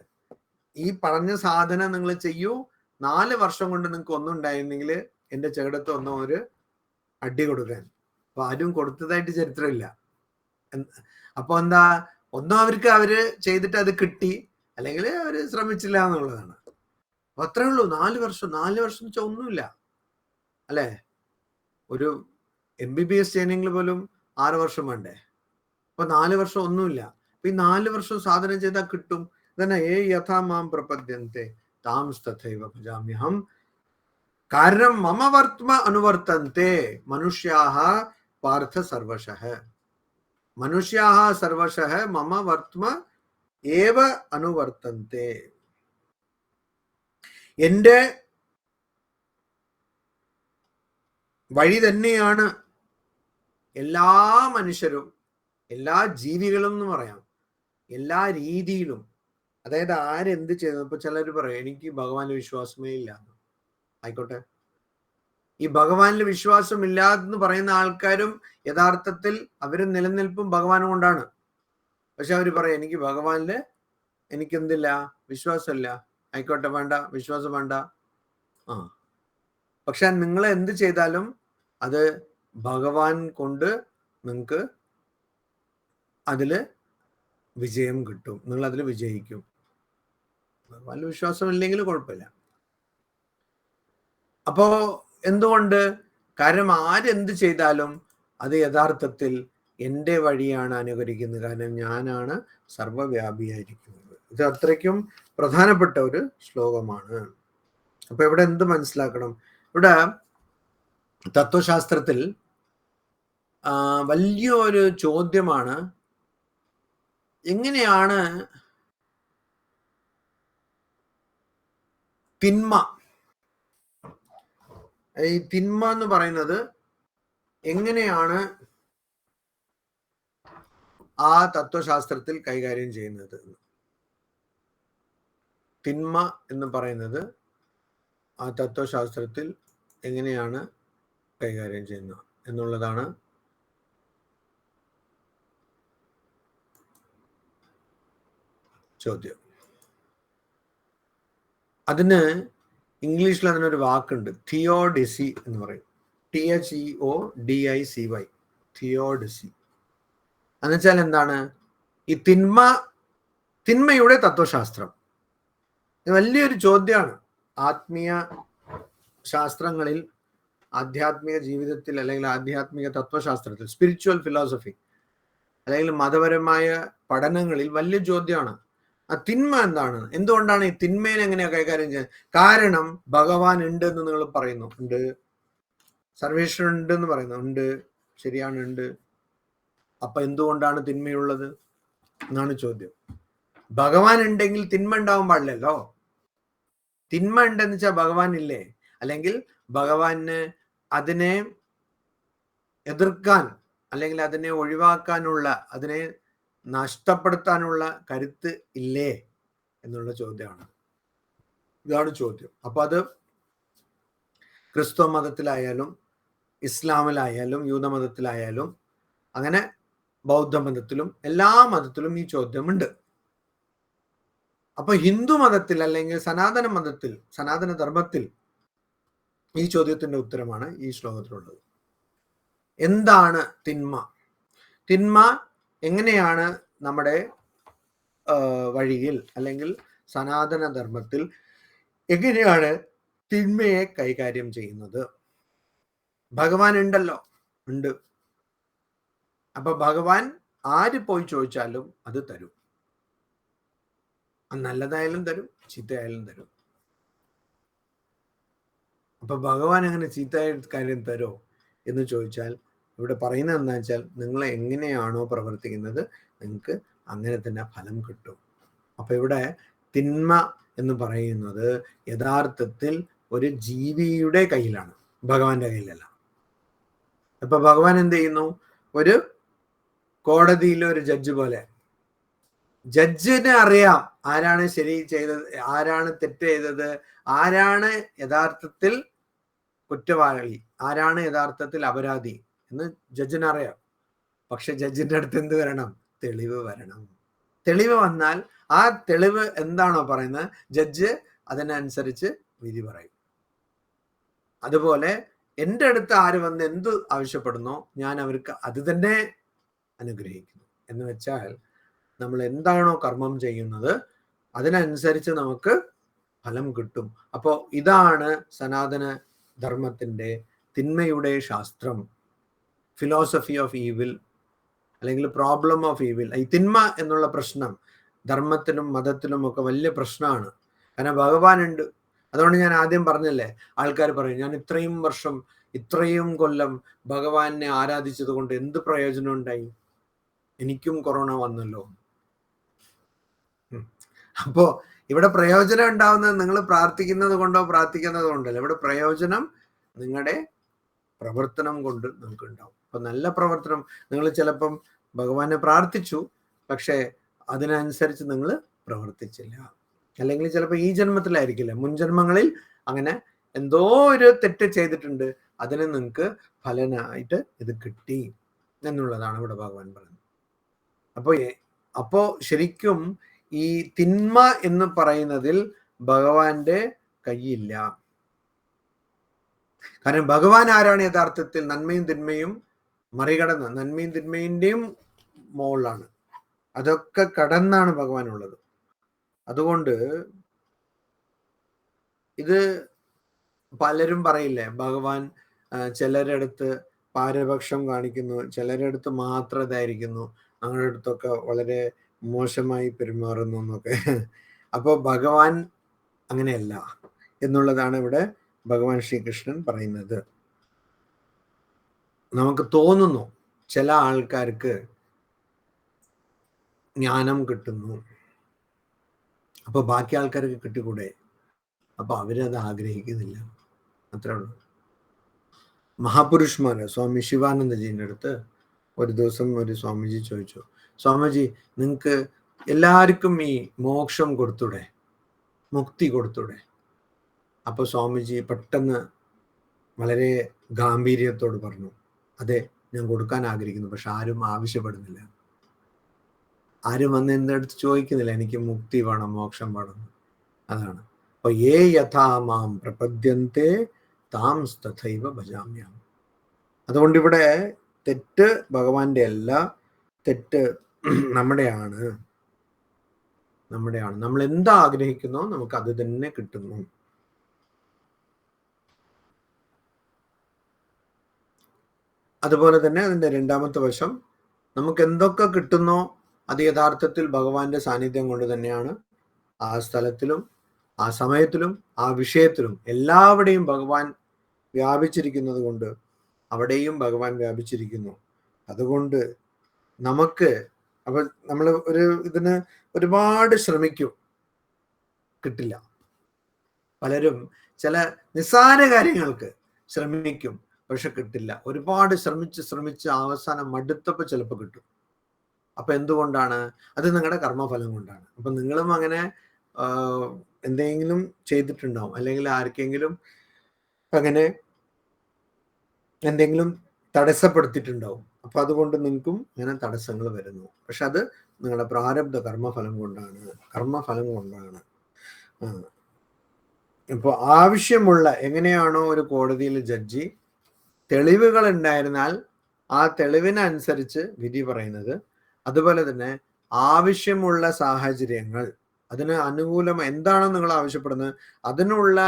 ഈ പറഞ്ഞ സാധന നിങ്ങൾ ചെയ്യൂ, 4 വർഷം കൊണ്ട് നിങ്ങൾക്ക് ഒന്നും ഉണ്ടായിരുന്നെങ്കിൽ എന്റെ ചെകിടത്ത് ഒന്നും ഒരു അടി കൊടുക്കാൻ. അപ്പൊ ആരും കൊടുത്തതായിട്ട് ചരിത്രമില്ല. അപ്പൊ എന്താ, ഒന്നും അവർക്ക് അവര് ചെയ്തിട്ട് അത് കിട്ടി, അല്ലെങ്കിൽ അവര് ശ്രമിച്ചില്ല എന്നുള്ളതാണ്. അത്രേ ഉള്ളൂ. 4 വർഷം. 4 വർഷം വെച്ചാൽ ഒന്നുമില്ല അല്ലേ? ഒരു MBBS ചെയ്യണമെങ്കിൽ പോലും 6 വർഷം വേണ്ടേ? അപ്പൊ 4 വർഷം ഒന്നുമില്ല. അപ്പൊ ഈ 4 വർഷം സാധന ചെയ്താൽ കിട്ടും. തന്നെ ഏ യഥാ മാം പ്രപദ്യന്തെ താം തഥൈവ ഭജാമ്യഹം. കാരണം മമ വർത്തമ അനുവർത്തന്തെ മനുഷ്യാഹ പാർത്ഥ സർവശഃ. മനുഷ്യാഹ സർവശഃ മമ വർത്തമ ഏവ അനുവർത്തന്തെ. എന്റെ വഴി തന്നെയാണ് എല്ലാ മനുഷ്യരും, എല്ലാ ജീവികളും എന്ന് പറയാം, എല്ലാ രീതിയിലും. അതായത് ആരെന്ത് ചെയ്തു. ഇപ്പൊ ചിലർ പറയും എനിക്ക് ഭഗവാന്റെ വിശ്വാസമേ ഇല്ല. ആയിക്കോട്ടെ, ഈ ഭഗവാനിൽ വിശ്വാസം ഇല്ലാതെന്ന് പറയുന്ന ആൾക്കാരും യഥാർത്ഥത്തിൽ അവരും നിലനിൽപ്പും ഭഗവാൻ കൊണ്ടാണ്. പക്ഷെ അവർ പറയും എനിക്ക് ഭഗവാനില് എനിക്കെന്തില്ല, വിശ്വാസമില്ല. ആയിക്കോട്ടെ, വേണ്ട, വിശ്വാസം വേണ്ട. പക്ഷെ നിങ്ങൾ എന്ത് ചെയ്താലും അത് ഭഗവാൻ കൊണ്ട് നിങ്ങൾക്ക് അതില് വിജയം കിട്ടും, നിങ്ങൾ അതിൽ വിജയിക്കും. ഭഗവാനിൽ വിശ്വാസം ഇല്ലെങ്കിൽ കുഴപ്പമില്ല. അപ്പോ എന്തുകൊണ്ട്? കാരണം ആരെന്ത് ചെയ്താലും അത് യഥാർത്ഥത്തിൽ എൻ്റെ വഴിയാണ് അനുകരിക്കുന്നത്. കാരണം ഞാനാണ് സർവവ്യാപിയായിരിക്കുന്നത്. ഇത് അത്രയ്ക്കും പ്രധാനപ്പെട്ട ഒരു ശ്ലോകമാണ്. അപ്പൊ ഇവിടെ എന്ത് മനസ്സിലാക്കണം? ഇവിടെ തത്വശാസ്ത്രത്തിൽ വലിയൊരു ചോദ്യമാണ്, എങ്ങനെയാണ് തിന്മ, ഈ തിന്മ എന്ന് പറയുന്നത് എങ്ങനെയാണ് ആ തത്വശാസ്ത്രത്തിൽ കൈകാര്യം ചെയ്യുന്നത്? തിന്മ എന്ന് പറയുന്നത് ആ തത്വശാസ്ത്രത്തിൽ എങ്ങനെയാണ് കൈകാര്യം ചെയ്യുന്നത് എന്നുള്ളതാണ് ചോദ്യം. അതിന് ഇംഗ്ലീഷിൽ അതിനൊരു വാക്കുണ്ട്, തിയോഡിസി എന്ന് പറയും. THEODICY, തിയോഡിസി. എന്നുവെച്ചാൽ എന്താണ്? ഈ തിന്മയുടെ തത്വശാസ്ത്രം. ഇത് വലിയൊരു ചോദ്യമാണ്. ആത്മീയ ശാസ്ത്രങ്ങളിൽ, ആധ്യാത്മിക ജീവിതത്തിൽ, അല്ലെങ്കിൽ ആധ്യാത്മിക തത്വശാസ്ത്രത്തിൽ, സ്പിരിച്വൽ ഫിലോസഫി അല്ലെങ്കിൽ മതപരമായ പഠനങ്ങളിൽ വലിയ ചോദ്യമാണ് ആ തിന്മ എന്താണ്. എന്തുകൊണ്ടാണ് ഈ തിന്മയെ എങ്ങനെയാ കൈകാര്യം ചെയ്യുന്നത്? കാരണം ഭഗവാൻ ഉണ്ട് എന്ന് നിങ്ങൾ പറയുന്നു, ഉണ്ട്. സർവേശ്വരൻ ഉണ്ട് എന്ന് പറയുന്നു, ഉണ്ട്. ശരിയാണ്, ഉണ്ട്. അപ്പൊ എന്തുകൊണ്ടാണ് തിന്മയുള്ളത് എന്നാണ് ചോദ്യം. ഭഗവാൻ ഉണ്ടെങ്കിൽ തിന്മ ഉണ്ടാവാൻ പാടില്ലല്ലോ. തിന്മ ഉണ്ടെന്ന് വെച്ചാൽ ഭഗവാൻ ഇല്ലേ? അല്ലെങ്കിൽ ഭഗവാന് അതിനെ എതിർക്കാൻ അല്ലെങ്കിൽ അതിനെ ഒഴിവാക്കാനുള്ള, അതിനെ നഷ്ടപ്പെടുത്താനുള്ള കരുത്ത് ഇല്ലേ എന്നുള്ള ചോദ്യമാണ്. ഇതാണ് ചോദ്യം. അപ്പൊ അത് ക്രിസ്തു മതത്തിലായാലും ഇസ്ലാമിലായാലും യൂതമതത്തിലായാലും അങ്ങനെ ബൗദ്ധ മതത്തിലും എല്ലാ മതത്തിലും ഈ ചോദ്യമുണ്ട്. അപ്പൊ ഹിന്ദു മതത്തിൽ അല്ലെങ്കിൽ സനാതന മതത്തിൽ, സനാതന ധർമ്മത്തിൽ ഈ ചോദ്യത്തിന്റെ ഉത്തരമാണ് ഈ ശ്ലോകത്തിലുള്ളത്. എന്താണ് തിന്മ? തിന്മ എങ്ങനെയാണ് നമ്മുടെ വഴിയിൽ അല്ലെങ്കിൽ സനാതന ധർമ്മത്തിൽ എങ്ങനെയാണ് തിന്മയെ കൈകാര്യം ചെയ്യുന്നത്? ഭഗവാൻ ഉണ്ടല്ലോ, ഉണ്ട്. അപ്പൊ ഭഗവാൻ ആര് പോയി ചോദിച്ചാലും അത് തരും. നല്ലതായാലും തരും, ചീത്തയായാലും തരും. അപ്പൊ ഭഗവാൻ അങ്ങനെ ചീത്തയായ കാര്യം തരോ എന്ന് ചോദിച്ചാൽ ഇവിടെ പറയുന്നത് എന്താ വെച്ചാൽ, നിങ്ങൾ എങ്ങനെയാണോ പ്രവർത്തിക്കുന്നത് നിങ്ങൾക്ക് അങ്ങനെ തന്നെ ഫലം കിട്ടും. അപ്പൊ ഇവിടെ തിന്മ എന്ന് പറയുന്നത് യഥാർത്ഥത്തിൽ ഒരു ജീവിയുടെ കയ്യിലാണ്, ഭഗവാന്റെ കയ്യിലല്ല. അപ്പൊ ഭഗവാൻ എന്ത് ചെയ്യുന്നു? ഒരു കോടതിയിലെ ഒരു ജഡ്ജ് പോലെ, ജഡ്ജിനെ അറിയാം ആരാണ് ശരി ചെയ്തത്, ആരാണ് തെറ്റ് ചെയ്തത്, ആരാണ് യഥാർത്ഥത്തിൽ കുറ്റവാളി, ആരാണ് യഥാർത്ഥത്തിൽ അപരാധി എന്ന് ജഡ്ജിന് അറിയാം. പക്ഷെ ജഡ്ജിന്റെ അടുത്ത് എന്ത് വരണം? തെളിവ് വരണം. തെളിവ് വന്നാൽ ആ തെളിവ് എന്താണോ പറയുന്നത് ജഡ്ജ് അതിനനുസരിച്ച് വിധി പറയും. അതുപോലെ എൻ്റെ അടുത്ത് ആര് വന്ന് എന്ത് ആവശ്യപ്പെടുന്നോ ഞാൻ അവർക്ക് അത് തന്നെ അനുഗ്രഹിക്കുന്നു. എന്ന് വെച്ചാൽ നമ്മൾ എന്താണോ കർമ്മം ചെയ്യുന്നത് അതിനനുസരിച്ച് നമുക്ക് ഫലം കിട്ടും. അപ്പോൾ ഇതാണ് സനാതന ധർമ്മത്തിൻ്റെ തിന്മയുടെ ശാസ്ത്രം, ഫിലോസഫി ഓഫ് ഈവിൽ, അല്ലെങ്കിൽ പ്രോബ്ലം ഓഫ് ഈവിൽ. ഈ തിന്മ എന്നുള്ള പ്രശ്നം ധർമ്മത്തിലും മതത്തിലും ഒക്കെ വലിയ പ്രശ്നമാണ്. കാരണം ഭഗവാനുണ്ട്. അതുകൊണ്ട് ഞാൻ ആദ്യം പറഞ്ഞല്ലേ, ആൾക്കാർ പറയും ഞാൻ ഇത്രയും വർഷം ഇത്രയും കൊല്ലം ഭഗവാനെ ആരാധിച്ചത് കൊണ്ട് എന്ത് പ്രയോജനം ഉണ്ടായി, എനിക്കും കൊറോണ വന്നല്ലോ. അപ്പോ ഇവിടെ പ്രയോജനം ഉണ്ടാവുന്നത് നിങ്ങൾ പ്രാർത്ഥിക്കുന്നത് കൊണ്ടോ പ്രാർത്ഥിക്കുന്നത് കൊണ്ടല്ല. ഇവിടെ പ്രയോജനം നിങ്ങളുടെ പ്രവർത്തനം കൊണ്ട് നിങ്ങൾക്ക് ഉണ്ടാവും. അപ്പൊ നല്ല പ്രവർത്തനം, നിങ്ങൾ ചിലപ്പം ഭഗവാനെ പ്രാർത്ഥിച്ചു, പക്ഷെ അതിനനുസരിച്ച് നിങ്ങൾ പ്രവർത്തിച്ചില്ല, അല്ലെങ്കിൽ ചിലപ്പോൾ ഈ ജന്മത്തിലായിരിക്കില്ല, മുൻജന്മങ്ങളിൽ അങ്ങനെ എന്തോ ഒരു തെറ്റ് ചെയ്തിട്ടുണ്ട്, അതിന് നിങ്ങൾക്ക് ഫലനായിട്ട് ഇത് കിട്ടി എന്നുള്ളതാണ് ഇവിടെ ഭഗവാൻ പറയുന്നത്. അപ്പോ ശരിക്കും ഈ തിന്മ എന്ന് പറയുന്നതിൽ ഭഗവാന്റെ കൈയില്ല. കാരണം ഭഗവാൻ ആരാണ്? യഥാർത്ഥത്തിൽ നന്മയും തിന്മയും മറികടന്ന്, നന്മയും തിന്മയുടെയും മുകളിലാണ്, അതൊക്കെ കടന്നാണ് ഭഗവാൻ ഉള്ളത്. അതുകൊണ്ട് ഇത് പലരും പറയില്ലേ, ഭഗവാൻ ചിലരടുത്ത് പാരപക്ഷം കാണിക്കുന്നു, ചിലരടുത്ത് മാത്രം ഇതായിരിക്കുന്നു, ഞങ്ങളുടെ അടുത്തൊക്കെ വളരെ മോശമായി പെരുമാറുന്നു എന്നൊക്കെ. അപ്പോൾ ഭഗവാൻ അങ്ങനെയല്ല എന്നുള്ളതാണ് ഇവിടെ ഭഗവാൻ ശ്രീകൃഷ്ണൻ പറയുന്നത്. നമുക്ക് തോന്നുന്നു ചില ആൾക്കാർക്ക് ജ്ഞാനം കിട്ടുന്നു, അപ്പൊ ബാക്കി ആൾക്കാർക്ക് കിട്ടിക്കൂടെ? അപ്പൊ അവരത് ആഗ്രഹിക്കുന്നില്ല, അത്രേ ഉള്ളൂ. മഹാപുരുഷന്മാര് സ്വാമി ശിവാനന്ദജീൻ്റെ അടുത്ത് ഒരു ദിവസം ഒരു സ്വാമിജി ചോദിച്ചു, സ്വാമിജി നിങ്ങൾക്ക് എല്ലാവർക്കും ഈ മോക്ഷം കൊടുത്തൂടെ, മുക്തി കൊടുത്തൂടെ? അപ്പൊ സ്വാമിജി പെട്ടെന്ന് വളരെ ഗാംഭീര്യത്തോട് പറഞ്ഞു, അതെ, ഞാൻ കൊടുക്കാൻ ആഗ്രഹിക്കുന്നു, പക്ഷെ ആരും ആവശ്യപ്പെടുന്നില്ല, ആരും വന്ന് എൻ്റെ അടുത്ത് ചോദിക്കുന്നില്ല എനിക്ക് മുക്തി വേണം, മോക്ഷം വേണം. അതാണ്. അപ്പൊ യേ യഥാ മാം പ്രപദ്യന്തെ താം തഥൈവ ഭജാമ്യം. അതുകൊണ്ട് ഇവിടെ തെറ്റ് ഭഗവാന്റെ അല്ല, തെറ്റ് നമ്മുടെയാണ്. നമ്മൾ എന്താ ആഗ്രഹിക്കുന്നോ നമുക്ക് അത് തന്നെ കിട്ടുന്നു. അതുപോലെ തന്നെ അതിൻ്റെ രണ്ടാമത്തെ വശം, നമുക്ക് എന്തൊക്കെ കിട്ടുന്നോ അത് യഥാർത്ഥത്തിൽ ഭഗവാന്റെ സാന്നിധ്യം കൊണ്ട് തന്നെയാണ്. ആ സ്ഥലത്തിലും ആ സമയത്തിലും ആ വിഷയത്തിലും എല്ലാവിടെയും ഭഗവാൻ വ്യാപിച്ചിരിക്കുന്നത് കൊണ്ട് അവിടെയും ഭഗവാൻ വ്യാപിച്ചിരിക്കുന്നു. അതുകൊണ്ട് നമുക്ക് അപ്പൊ നമ്മൾ ഇതിന് ഒരുപാട് ശ്രമിക്കും, കിട്ടില്ല. പലരും ചില നിസ്സാര കാര്യങ്ങൾക്ക് ശ്രമിക്കും, പക്ഷെ കിട്ടില്ല. ഒരുപാട് ശ്രമിച്ച് അവസാനം മടുത്തപ്പോൾ ചിലപ്പോൾ കിട്ടും. അപ്പൊ എന്തുകൊണ്ടാണ്? അത് നിങ്ങളുടെ കർമ്മഫലം കൊണ്ടാണ്. അപ്പൊ നിങ്ങളും അങ്ങനെ എന്തെങ്കിലും ചെയ്തിട്ടുണ്ടാവും, അല്ലെങ്കിൽ ആർക്കെങ്കിലും അങ്ങനെ എന്തെങ്കിലും തടസ്സപ്പെടുത്തിയിട്ടുണ്ടാവും. അപ്പൊ അതുകൊണ്ട് നിങ്ങൾക്കും ഇങ്ങനെ തടസ്സങ്ങൾ വരുന്നു. പക്ഷെ അത് നിങ്ങളുടെ പ്രാരബ്ധ കർമ്മഫലം കൊണ്ടാണ്. ഇപ്പൊ ആവശ്യമുള്ള, എങ്ങനെയാണോ ഒരു കോടതിയിൽ ജഡ്ജി തെളിവുകൾ ഉണ്ടായിരുന്നാൽ ആ തെളിവിനനുസരിച്ച് വിധി പറയുന്നത്, അതുപോലെ തന്നെ ആവശ്യമുള്ള സാഹചര്യങ്ങൾ, അതിന് അനുകൂലം എന്താണോ നിങ്ങൾ ആവശ്യപ്പെടുന്നത് അതിനുള്ള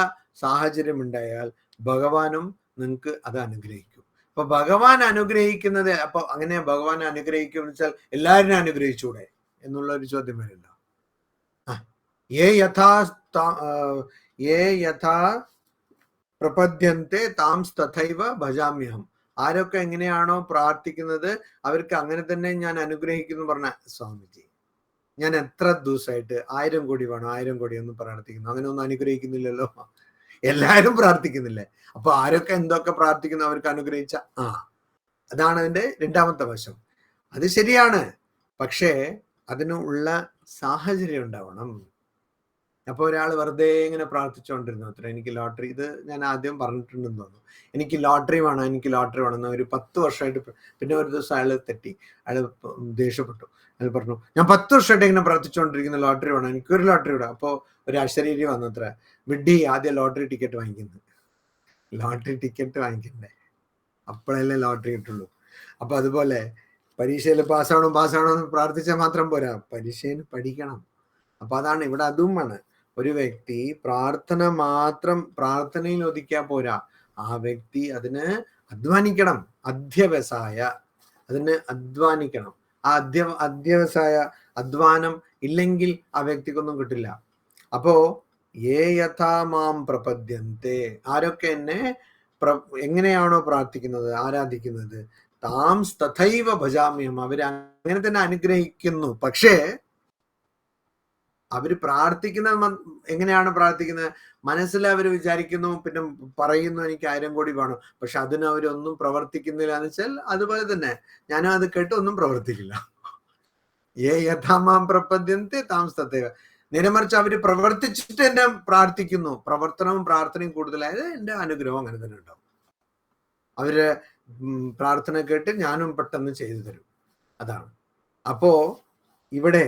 സാഹചര്യം ഉണ്ടായാൽ ഭഗവാനും നിങ്ങൾക്ക് അത് അനുഗ്രഹിക്കും. അപ്പൊ ഭഗവാൻ അനുഗ്രഹിക്കുന്നത്, അപ്പൊ അങ്ങനെ ഭഗവാൻ അനുഗ്രഹിക്കും എന്ന് വെച്ചാൽ എല്ലാവരും അനുഗ്രഹിച്ചൂടെ എന്നുള്ള ഒരു ചോദ്യം വരില്ല. യേ യഥാ പ്രപദ്യന്തെ താം തഥൈവ ഭജാമ്യഹം. ആരൊക്കെ എങ്ങനെയാണോ പ്രാർത്ഥിക്കുന്നത് അവർക്ക് അങ്ങനെ തന്നെ ഞാൻ അനുഗ്രഹിക്കുന്നു പറഞ്ഞ സ്വാമിജി, ഞാൻ എത്ര ദിവസമായിട്ട് 1000 കോടി വേണം 1000 കോടി ഒന്നും പ്രാർത്ഥിക്കുന്നു, അങ്ങനെ ഒന്നും അനുഗ്രഹിക്കുന്നില്ലല്ലോ, എല്ലാവരും പ്രാർത്ഥിക്കുന്നില്ലേ? അപ്പൊ ആരൊക്കെ എന്തൊക്കെ പ്രാർത്ഥിക്കുന്നു അവർക്ക് അനുഗ്രഹിച്ച അതാണ് അതിന്റെ രണ്ടാമത്തെ വശം. അത് ശരിയാണ്, പക്ഷേ അതിനുള്ള സാഹചര്യം ഉണ്ടാവണം. അപ്പൊ ഒരാൾ വെറുതെ ഇങ്ങനെ പ്രാർത്ഥിച്ചുകൊണ്ടിരുന്നു, അത്ര എനിക്ക് ലോട്ടറി, ഇത് ഞാൻ ആദ്യം പറഞ്ഞിട്ടുണ്ടെന്ന് തോന്നുന്നു, എനിക്ക് ലോട്ടറി വേണം എന്ന് ഒരു 10 വർഷമായിട്ട്. പിന്നെ ഒരു ദിവസം അയാൾ തെറ്റി, അയാൾ ദേഷ്യപ്പെട്ടു. അയാൾ പറഞ്ഞു, ഞാൻ 10 വർഷമായിട്ട് ഇങ്ങനെ പ്രാർത്ഥിച്ചുകൊണ്ടിരിക്കുന്ന ലോട്ടറി വേണം, എനിക്കൊരു ലോട്ടറി വിടാം. അപ്പോൾ ഒരു അശരീരി വന്നത്ര, വിഡ്ഢി, ആദ്യം ലോട്ടറി ടിക്കറ്റ് വാങ്ങിക്കുന്നത്. ലോട്ടറി ടിക്കറ്റ് വാങ്ങിക്കണ്ടേ, അപ്പോഴല്ലേ ലോട്ടറി കിട്ടുള്ളൂ. അപ്പൊ അതുപോലെ പരീക്ഷയിൽ പാസ്സാവണം എന്ന് പ്രാർത്ഥിച്ചാൽ മാത്രം പോരാ, പരീക്ഷയിൽ പഠിക്കണം. അപ്പൊ അതാണ് ഇവിടെ അതുമാണ്. ഒരു വ്യക്തി പ്രാർത്ഥനയിൽ ഒതുക്കിയാൽ പോരാ, ആ വ്യക്തി അതിന് അധ്വാനിക്കണം. അധ്യവസായ, അതിന് അധ്വാനിക്കണം. ആ അധ്യവസായ അധ്വാനം ഇല്ലെങ്കിൽ ആ വ്യക്തിക്കൊന്നും കിട്ടില്ല. അപ്പോ യഥാ മാം പ്രപദ്യന്തെ, ആരൊക്കെ എന്നെ എങ്ങനെയാണോ പ്രാർത്ഥിക്കുന്നത്, ആരാധിക്കുന്നത്, താം തഥൈവ ഭജാമ്യം, അവര് അങ്ങനെ തന്നെ അനുഗ്രഹിക്കുന്നു. പക്ഷേ അവര് പ്രാർത്ഥിക്കുന്നത് എങ്ങനെയാണ് പ്രാർത്ഥിക്കുന്നത്? മനസ്സിൽ അവർ വിചാരിക്കുന്നു, പിന്നെ പറയുന്നു എനിക്ക് 1000 കോടി വേണം, പക്ഷെ അതിന് അവരൊന്നും പ്രവർത്തിക്കുന്നില്ല എന്ന് വെച്ചാൽ അതുപോലെ തന്നെ ഞാനും അത് കേട്ട് ഒന്നും പ്രവർത്തിക്കില്ല. യഥാമാം പ്രപദ്യന്തെ താം തഥൈവ. നേരെമറിച്ച് അവര് പ്രവർത്തിച്ചിട്ട് എന്നെ പ്രാർത്ഥിക്കുന്നു, പ്രവർത്തനവും പ്രാർത്ഥനയും കൂടുതലായത് എന്റെ അനുഗ്രഹം അങ്ങനെ തന്നെ ഉണ്ടാവും. അവര് പ്രാർത്ഥന കേട്ട് ഞാനും പെട്ടെന്ന് ചെയ്തു തരും. അതാണ്. അപ്പോ ഇവിടെ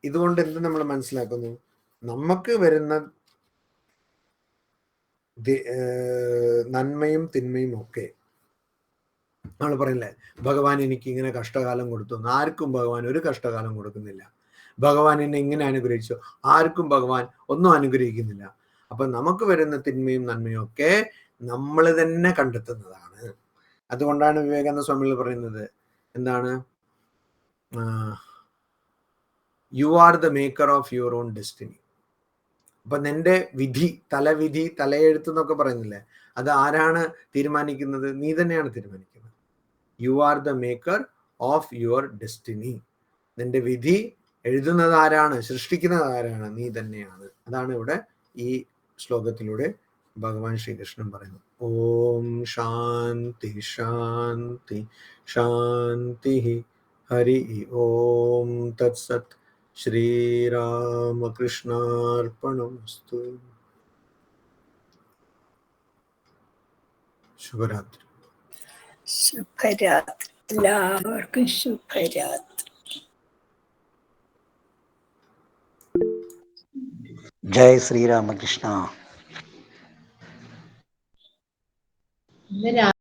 ഇതുകൊണ്ട് എന്ത് നമ്മൾ മനസ്സിലാക്കുന്നു? നമുക്ക് വരുന്ന നന്മയും തിന്മയും ഒക്കെ നമ്മൾ പറയില്ലേ, ഭഗവാൻ എനിക്ക് ഇങ്ങനെ കഷ്ടകാലം കൊടുത്തു. ആർക്കും ഭഗവാൻ ഒരു കഷ്ടകാലം കൊടുക്കുന്നില്ല. ഭഗവാൻ എന്നെ ഇങ്ങനെ അനുഗ്രഹിച്ചു, ആർക്കും ഭഗവാൻ ഒന്നും അനുഗ്രഹിക്കുന്നില്ല. അപ്പൊ നമുക്ക് വരുന്ന തിന്മയും നന്മയും ഒക്കെ നമ്മൾ തന്നെ കണ്ടെത്തുന്നതാണ്. അതുകൊണ്ടാണ് വിവേകാനന്ദ സ്വാമികൾ പറയുന്നത് എന്താണ്? You are the maker of your own destiny. അപ്പൊ നിന്റെ വിധി, തലയെഴുത്ത് എന്നൊക്കെ പറയുന്നില്ലേ, അത് ആരാണ് തീരുമാനിക്കുന്നത്? നീ തന്നെയാണ് തീരുമാനിക്കുന്നത്. You are the maker of your destiny. നിന്റെ വിധി എഴുതുന്നത് ആരാണ്, സൃഷ്ടിക്കുന്നത് ആരാണ്? നീ തന്നെയാണ്. അതാണ് ഇവിടെ ഈ ശ്ലോകത്തിലൂടെ ഭഗവാൻ ശ്രീകൃഷ്ണൻ പറയുന്നു. ഓം ശാന്തി ശാന്തി ശാന്തി. ഹരി ഓം തത്സത്. ശ്രീരാമകൃഷ്ണാർപ്പണമസ്തു. ശുഭരാത്രി. ശുഭരാത്രി. എല്ലാവർക്കും ശുഭരാത്രി. ജയ് ശ്രീരാമകൃഷ്ണ.